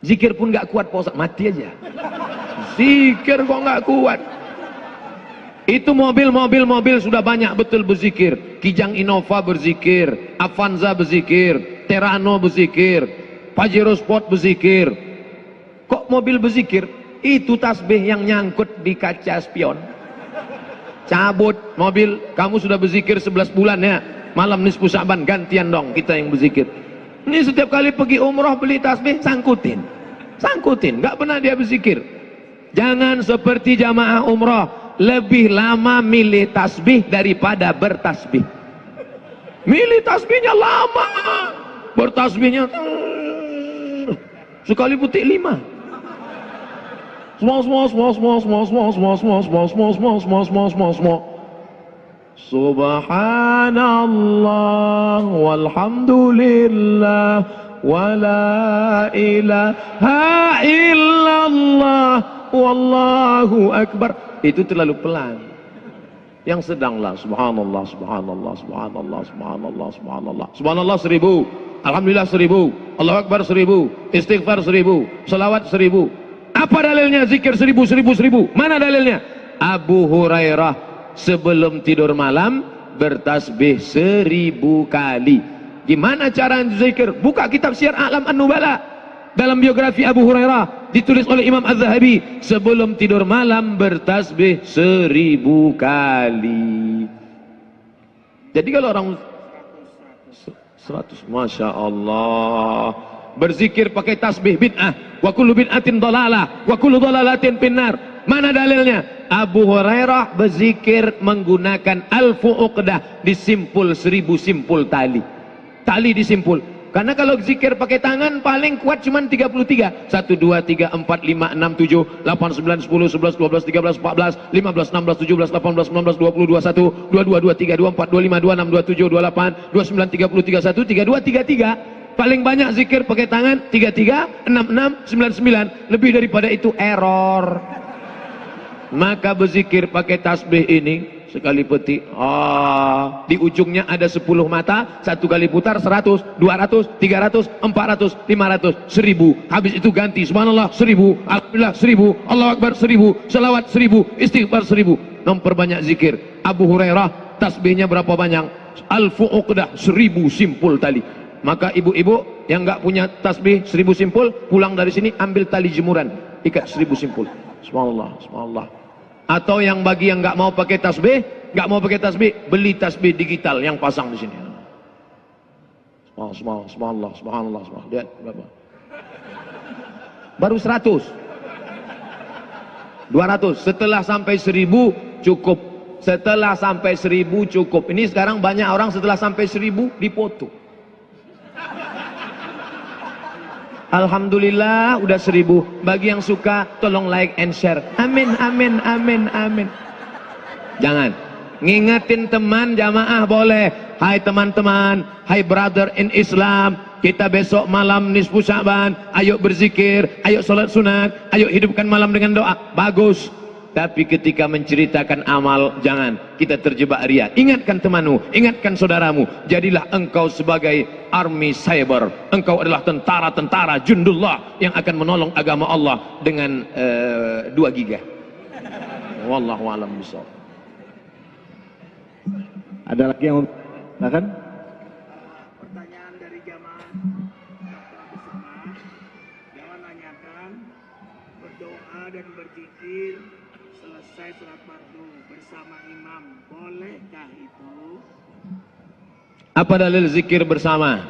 Zikir pun nggak kuat Pak Ustadz, mati aja. Zikir kok nggak kuat. Itu mobil sudah banyak betul berzikir. Kijang Innova berzikir, Avanza berzikir, Terano berzikir, Pajero Sport berzikir. Kok mobil berzikir? Itu tasbih yang nyangkut di kaca spion. Cabut mobil, kamu sudah berzikir 11 bulan ya. Malam nisfu Sya'ban gantian dong kita yang berzikir. Ini setiap kali pergi umroh beli tasbih sangkutin, nggak pernah dia berzikir. Jangan seperti jamaah umroh, lebih lama milih tasbih daripada bertasbih. Milih tasbihnya lama, bertasbihnya Sekali petik 5. Subhanallah walhamdulillah wala ilaha illallah wallahu akbar. Itu terlalu pelan. Yang sedanglah subhanallah subhanallah subhanallah subhanallah subhanallah subhanallah 1000, alhamdulillah 1000, Allahu akbar 1000, istighfar 1000, salawat 1000. Apa dalilnya zikir 1000 1000 1000? Mana dalilnya? Abu Hurairah sebelum tidur malam bertasbih 1000 kali. Gimana cara zikir? Buka kitab Syiar A'lam An-Nubala. Dalam biografi Abu Hurairah ditulis oleh Imam Az-Zahabi, sebelum tidur malam bertasbih 1000 kali. Jadi kalau orang 100, Masya Allah, berzikir pakai tasbih bid'ah, wa kullu bid'atin dhalalah, wa kullu dhalalatin finnar. Mana dalilnya? Abu Hurairah berzikir menggunakan alfu uqdah, disimpul 1000 simpul tali. Tali disimpul. Karena kalau zikir pakai tangan paling kuat cuma 33. 1, 2, 3, 4, 5, 6, 7, 8, 9, 10, 11, 12, 13, 14, 15, 16, 17, 18, 19, 20, 21, 22, 23, 24, 25, 26, 27, 28, 29, 30, 31, 32, 33. Paling banyak zikir pakai tangan 33, 66, 99. Lebih daripada itu error. Maka berzikir pakai tasbih ini sekali petik, di ujungnya ada 10 mata, satu kali putar 100, 200, 300, 400, 500, 1000. Habis itu ganti subhanallah 1000, alhamdulillah 1000, Allahu akbar 1000, salawat 1000, istighfar 1000. Memperbanyak zikir. Abu Hurairah tasbihnya berapa banyak? Alfu uqdah, 1000 simpul tali. Maka ibu-ibu yang enggak punya tasbih 1000 simpul, pulang dari sini ambil tali jemuran, ikat 1000 simpul. Subhanallah, subhanallah. Atau yang bagi yang nggak mau pakai tasbih, beli tasbih digital yang pasang di sini. Subhanallah, subhanallah, subhanallah, subhanallah. Lihat berapa? Baru 100, 200. Setelah sampai 1000 cukup. Setelah sampai 1000 cukup. Ini sekarang banyak orang setelah sampai 1000 dipoto. Alhamdulillah udah 1000. Bagi yang suka tolong like and share. Amin, amin, amin, amin. Jangan. Ngingetin teman jamaah boleh. Hai teman-teman, hai brother in Islam, kita besok malam nisfu Sya'ban, ayo berzikir, ayo sholat sunat, ayo hidupkan malam dengan doa. Bagus. Tapi ketika menceritakan amal, jangan kita terjebak ria. Ingatkan temanmu, ingatkan saudaramu. Jadilah engkau sebagai army cyber. Engkau adalah tentara-tentara jundullah yang akan menolong agama Allah dengan 2 giga. Wallahu a'lam bishawab. Ada lagi yang silakan? Pertanyaan dari jamaah Jamaah nanyakan, berdoa dan berzikir selesai sholat fardu bersama imam, bolehkah itu? Apa dalil zikir bersama?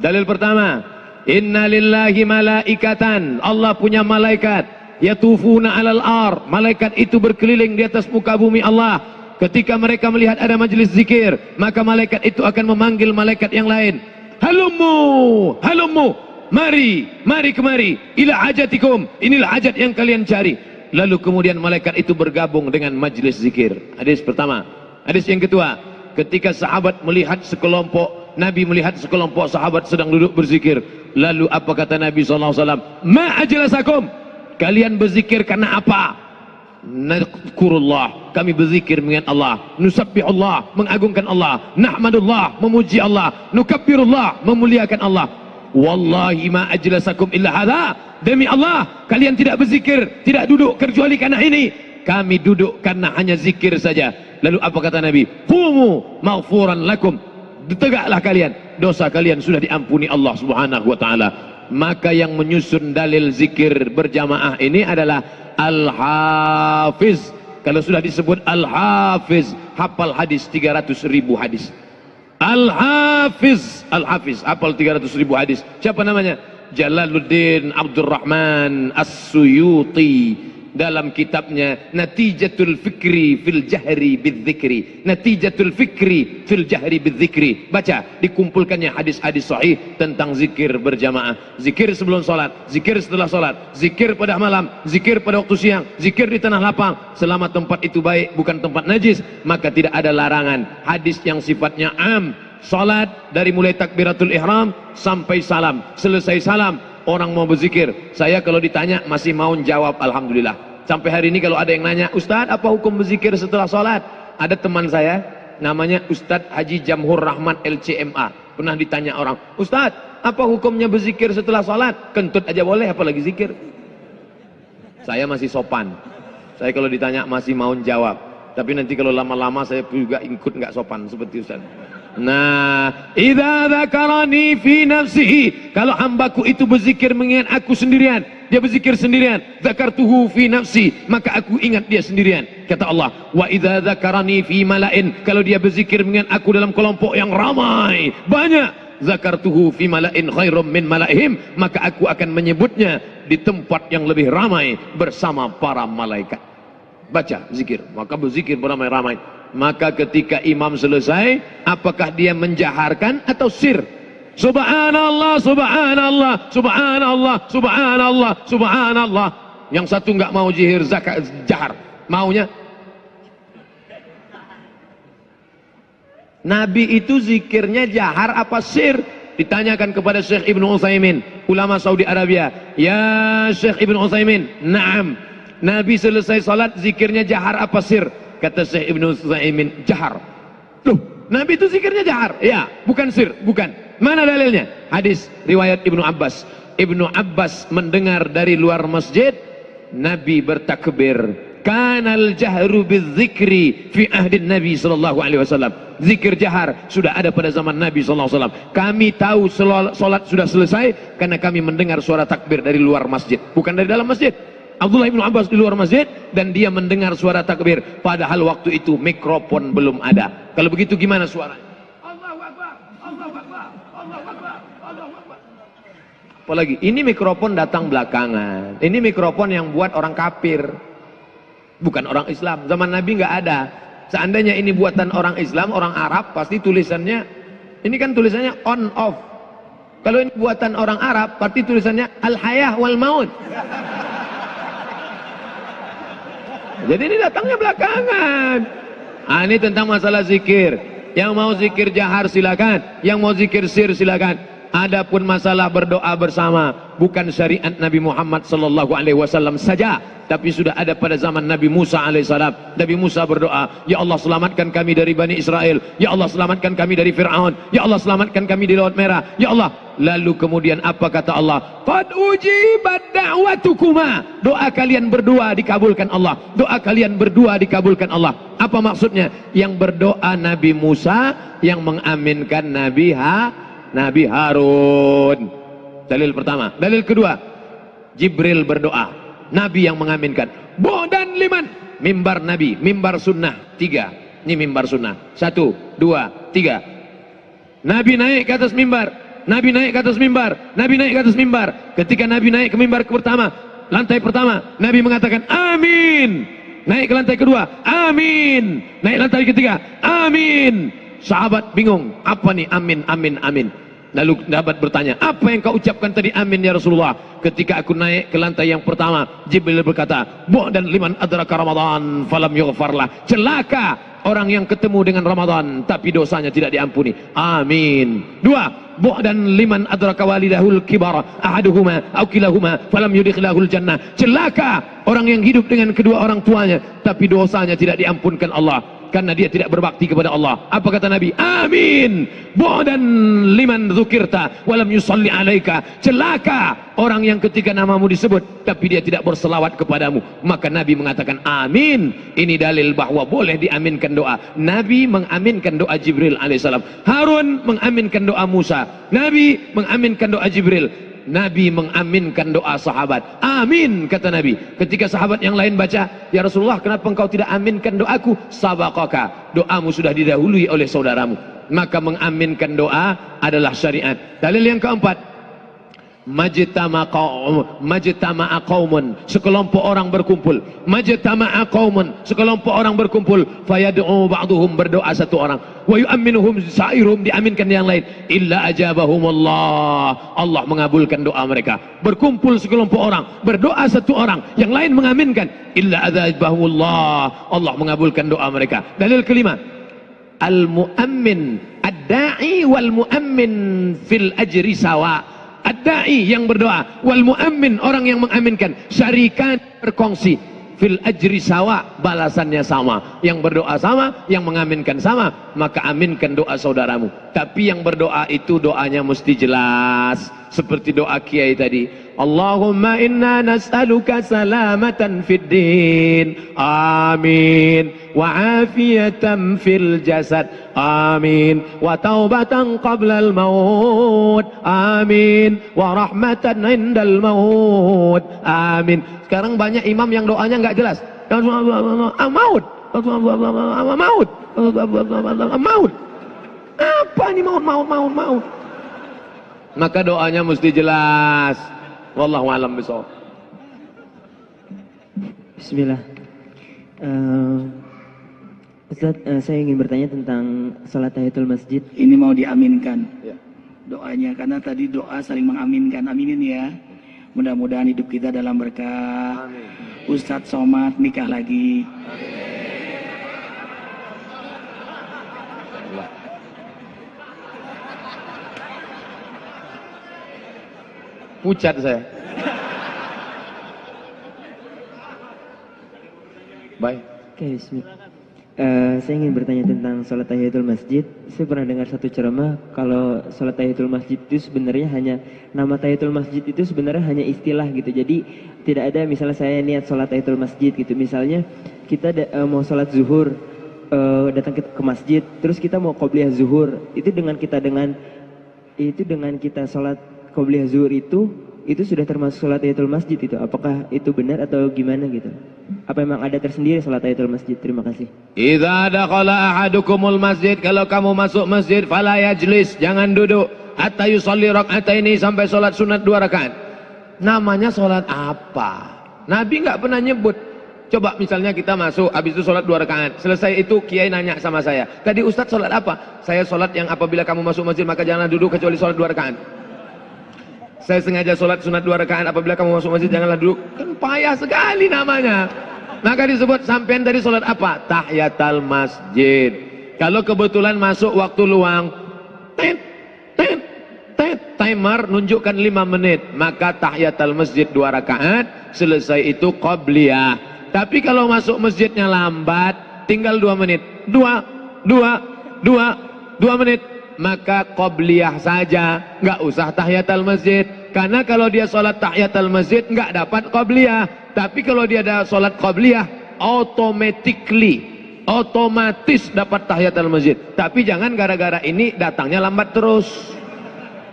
Dalil pertama, inna lillahi malaikatan, Allah punya malaikat, yatufuna alal ar, malaikat itu berkeliling di atas muka bumi Allah. Ketika mereka melihat ada majelis zikir, maka malaikat itu akan memanggil malaikat yang lain. Halummu, halummu, mari, mari kemari, ila hajatikum, inilah hajat yang kalian cari. Lalu kemudian malaikat itu bergabung dengan majelis zikir. Hadis pertama. Hadis yang kedua, ketika sahabat melihat sekelompok, Nabi melihat sekelompok sahabat sedang duduk berzikir. Lalu apa kata Nabi SAW? Ma ajlasakum, kalian berzikir karena apa? Nadkurullah, kami berzikir mengingat Allah. Nusabbihullah, mengagungkan Allah. Nahmadullah, memuji Allah. Nukabbirullah, memuliakan Allah. Wallahi ma ajlasakum illa hadha, demi Allah kalian tidak berzikir, tidak duduk kecuali karena ini. Kami duduk karena hanya zikir saja. Lalu apa kata Nabi? Qumu maghfuran lakum, tegaklah kalian, dosa kalian sudah diampuni Allah Subhanahu wa taala. Maka yang menyusun dalil zikir berjamaah ini adalah Al-Hafiz. Kalau sudah disebut Al-Hafiz, hafal hadis 300.000 hadis. Al-Hafiz, Al-Hafiz, hafal 300.000 hadis. Siapa namanya? Jalaluddin Abdurrahman As-Suyuti. dalam kitabnya Natijatul Fikri fil Jahri bidzikri. Natijatul Fikri fil Jahri bidzikri. Baca, dikumpulkannya hadis-hadis sahih tentang zikir berjamaah. Zikir sebelum salat, zikir setelah salat, zikir pada malam, zikir pada waktu siang, zikir di tanah lapang. Selama tempat itu baik, bukan tempat najis, maka tidak ada larangan. Hadis yang sifatnya am. Salat dari mulai takbiratul ihram sampai salam. Selesai salam, orang mau berzikir. Saya kalau ditanya masih mau jawab alhamdulillah. Sampai hari ini kalau ada yang nanya, Ustadz apa hukum berzikir setelah sholat? Ada teman saya namanya Ustadz Haji Jamhur Rahmat LCMA. Pernah ditanya orang, Ustadz apa hukumnya berzikir setelah sholat? Kentut aja boleh apalagi zikir. Saya masih sopan. Saya kalau ditanya masih mau jawab. Tapi nanti kalau lama-lama saya juga ikut nggak sopan seperti Ustaz. Nah, idza dzakarani fi nafsihi, kalau hambaku itu berzikir mengingat aku sendirian, dia berzikir sendirian, dzakartuhu fi nafsi, maka aku ingat dia sendirian. Kata Allah, wa idza dzakarani fi mala'in, kalau dia berzikir mengingat aku dalam kelompok yang ramai, banyak, zakartuhu fi mala'in khairum min mala'ihim, maka aku akan menyebutnya di tempat yang lebih ramai bersama para malaikat. Baca zikir, maka berzikir beramai-ramai. Maka ketika imam selesai, apakah dia menjaharkan atau sir? Subhanallah, subhanallah, subhanallah, subhanallah, subhanallah. Yang satu enggak mau jihir zakat jahar, maunya Nabi itu zikirnya jahar apa sir? Ditanyakan kepada Syekh Ibnu Utsaimin, ulama Saudi Arabia. Ya Syekh Ibnu Utsaimin, na'am. Nabi selesai salat zikirnya jahar apa sir? Kata Syekh Ibnu Utsaimin, jahar. Loh, Nabi itu zikirnya jahar? Ya, bukan sir, bukan. Mana dalilnya? Hadis riwayat Ibnu Abbas. Ibnu Abbas mendengar dari luar masjid Nabi bertakbir. Kanal jahru bidzikri fi ahdin Nabi sallallahu alaihi wasallam. Zikir jahar sudah ada pada zaman Nabi sallallahu alaihi wasallam. Kami tahu salat sudah selesai karena kami mendengar suara takbir dari luar masjid, bukan dari dalam masjid. Abdullah bin Abbas di luar masjid dan dia mendengar suara takbir, padahal waktu itu mikrofon belum ada. Kalau begitu gimana suaranya? Allahu Akbar, Allahu Akbar, Allahu Akbar, Allahu Akbar. Apalagi ini mikrofon datang belakangan. Ini mikrofon yang buat orang kafir, bukan orang Islam. Zaman Nabi nggak ada. Seandainya ini buatan orang Islam, orang Arab, pasti tulisannya, ini kan tulisannya on off. Kalau ini buatan orang Arab, pasti tulisannya al-hayah wal maut. Jadi ini datangnya belakangan. Ini tentang masalah zikir. Yang mau zikir jahar silakan, yang mau zikir sir silakan. Adapun masalah berdoa bersama, bukan syariat Nabi Muhammad sallallahu alaihi wasallam saja, tapi sudah ada pada zaman Nabi Musa alaihissalam. Nabi Musa berdoa, ya Allah selamatkan kami dari Bani Israel, ya Allah selamatkan kami dari Fir'aun, ya Allah selamatkan kami di Laut Merah, ya Allah. Lalu kemudian apa kata Allah? Qad ujibat da'watukuma, doa kalian berdua dikabulkan Allah, doa kalian berdua dikabulkan Allah. Apa maksudnya? Yang berdoa Nabi Musa, yang mengaminkan Nabi Harun. Dalil pertama. Dalil kedua, Jibril berdoa, Nabi yang mengaminkan. Dan liman, mimbar Nabi, mimbar sunnah. 3. Ini mimbar sunnah. 1, 2, 3. Nabi naik ke atas mimbar, Nabi naik ke atas mimbar, Nabi naik ke atas mimbar. Ketika Nabi naik ke mimbar pertama, lantai pertama, Nabi mengatakan amin. Naik ke lantai kedua, amin. Naik lantai ketiga, amin. Sahabat bingung, apa nih amin, amin, amin. Lalu sahabat bertanya, apa yang kau ucapkan tadi amin ya Rasulullah? Ketika aku naik ke lantai yang pertama, Jibril berkata, dan liman adraka Ramadan falam yughfarlah. Celaka orang yang ketemu dengan Ramadan tapi dosanya tidak diampuni. Amin. 2, dan liman adraka walidahul kibar ahaduhuma aw kilahuma falam yudkhilahul jannah. Celaka orang yang hidup dengan kedua orang tuanya tapi dosanya tidak diampunkan Allah karena dia tidak berbakti kepada Allah. Apa kata Nabi? Amin. Dan liman dzukirta walam yusalli alaika. Celaka orang yang ketika namamu disebut tapi dia tidak berselawat kepadamu. Maka Nabi mengatakan amin. Ini dalil bahwa boleh diaminkan doa. Nabi mengaminkan doa Jibril alaihissalam. Harun mengaminkan doa Musa. Nabi mengaminkan doa Jibril. Nabi mengaminkan doa sahabat. Amin kata Nabi. Ketika sahabat yang lain baca, ya Rasulullah kenapa engkau tidak aminkan doaku? Sabaqaka, doamu sudah didahului oleh saudaramu. Maka mengaminkan doa adalah syariat. Dalil yang keempat, Majtama'a qaumun, sekelompok orang berkumpul. Majtama'a qaumun, sekelompok orang berkumpul. Fayad'u ba'duhum, berdoa satu orang. Wa yu'minuhum sa'iruhum, diaminkan yang lain. Illa ajabahumullah, Allah mengabulkan doa mereka. Berkumpul sekelompok orang, berdoa satu orang, yang lain mengaminkan. Illa ajabahumullah, Allah mengabulkan doa mereka. Dalil kelima, al-mu'ammin, ad-da'i wal mu'ammin fil ajri sawa. Ad-da'i yang berdoa, wal mu'ammin orang yang mengaminkan, syarikan berkongsi, fil ajri sawa, balasannya sama. Yang berdoa sama, yang mengaminkan sama, maka aminkan doa saudaramu. Tapi yang berdoa itu doanya mesti jelas, seperti doa kiai tadi. Allahumma inna nas'aluka salamatan fid din, amin, wa afiyatan fil jasad, amin, wa taubatan qabla al maut, amin, wa rahmatan indal maut, amin. Sekarang banyak imam yang doanya nggak jelas. Maut, maut, maut. Apa ini maut? Maka doanya mesti jelas. Wallahu a'lam bishawab. Bismillah. Ustaz, saya ingin bertanya tentang salat tahiyatul masjid. Ini mau diaminkan Ya. doanya, karena tadi doa saling mengaminkan. Aminin ya. Mudah-mudahan hidup kita dalam berkah. Amin. Ustadz Somad nikah lagi. Pucat saya. Baik. Oke, bismillah. Saya ingin bertanya tentang salat tahiyatul masjid. Saya pernah dengar satu ceramah kalau salat tahiyatul masjid itu sebenarnya hanya, nama tahiyatul masjid itu sebenarnya hanya istilah gitu. Jadi tidak ada misalnya saya niat salat tahiyatul masjid gitu. Misalnya kita mau salat zuhur, datang ke masjid, terus kita mau qobliyah zuhur, itu dengan kita salat qobliyah zuhur itu sudah termasuk salat tahiyatul masjid itu. Apakah itu benar atau gimana gitu? Apa memang ada tersendiri salat tahiyatul masjid? Terima kasih. Idza dakhala ahadukumul masjid, kalau kamu masuk masjid, fala yajlis, jangan duduk, hatta yusalli rak'ataini, sampai salat sunat 2 rakaat. Namanya salat apa? Nabi enggak pernah nyebut. Coba misalnya kita masuk, habis itu salat 2 rakaat. Selesai itu kiai nanya sama saya, "Tadi Ustaz salat apa?" "Saya salat yang apabila kamu masuk masjid maka janganlah duduk kecuali salat 2 rakaat." "Saya sengaja sholat sunat 2 rakaat, apabila kamu masuk masjid janganlah duduk." Kan payah sekali namanya. Maka disebut, sampean tadi sholat apa? Tahiyatul masjid. Kalau kebetulan masuk waktu luang, timer nunjukkan 5 menit, maka tahiyatul masjid 2 rakaat, selesai itu qobliyah. Tapi kalau masuk masjidnya lambat, tinggal 2 menit, 2 menit, maka qobliyah saja, nggak usah tahiyatul masjid. Karena kalau dia sholat tahiyatul masjid nggak dapat qobliyah. Tapi kalau dia ada sholat qobliyah, otomatis dapat tahiyatul masjid. Tapi jangan gara-gara ini datangnya lambat terus.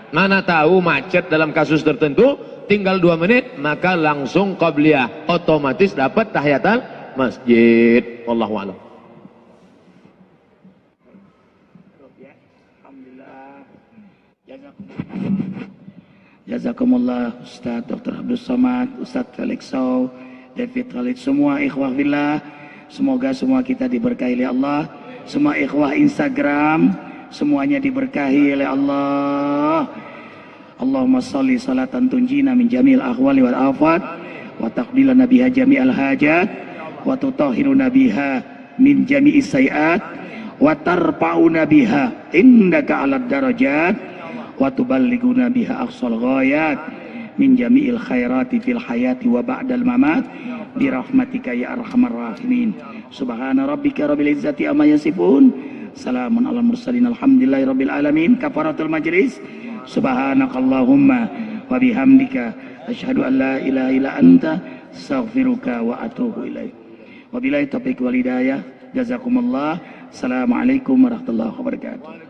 Mana tahu macet dalam kasus tertentu, tinggal 2 menit maka langsung qobliyah, otomatis dapat tahiyatul masjid. Wallahu a'lam. Jazakumullah Ustaz Dr. Abdul Somad, Ustaz Felix Sow, David Khalid, semua ikhwah fillah, semoga semua kita diberkahi oleh Allah. Semua ikhwah Instagram semuanya diberkahi oleh Allah. Allahumma salli salatan tunjina min jamil ahwali wal afat, wa taqbilana biha jami'al hajat, wa tutahhiruna biha min jami'is sayiat, wa tarfa'una biha indaka 'alad darajat, wa tuballighuna biha aqsal ghayat min jami'il khairati fil hayati wa ba'dal mamat bi rahmatika ya arhamar rahimin. Subhana rabbika rabbil izzati amma yasifun, salamun alal mursalin, alhamdulillahi rabbil alamin. Kafaratul majlis. Subhanakallahumma wa bihamdika asyhadu an la ilaha illa anta astaghfiruka wa atubu ilaik. Wabillahi taufiq wal hidayah. Jazakumullah. Assalamualaikum warahmatullahi wabarakatuh.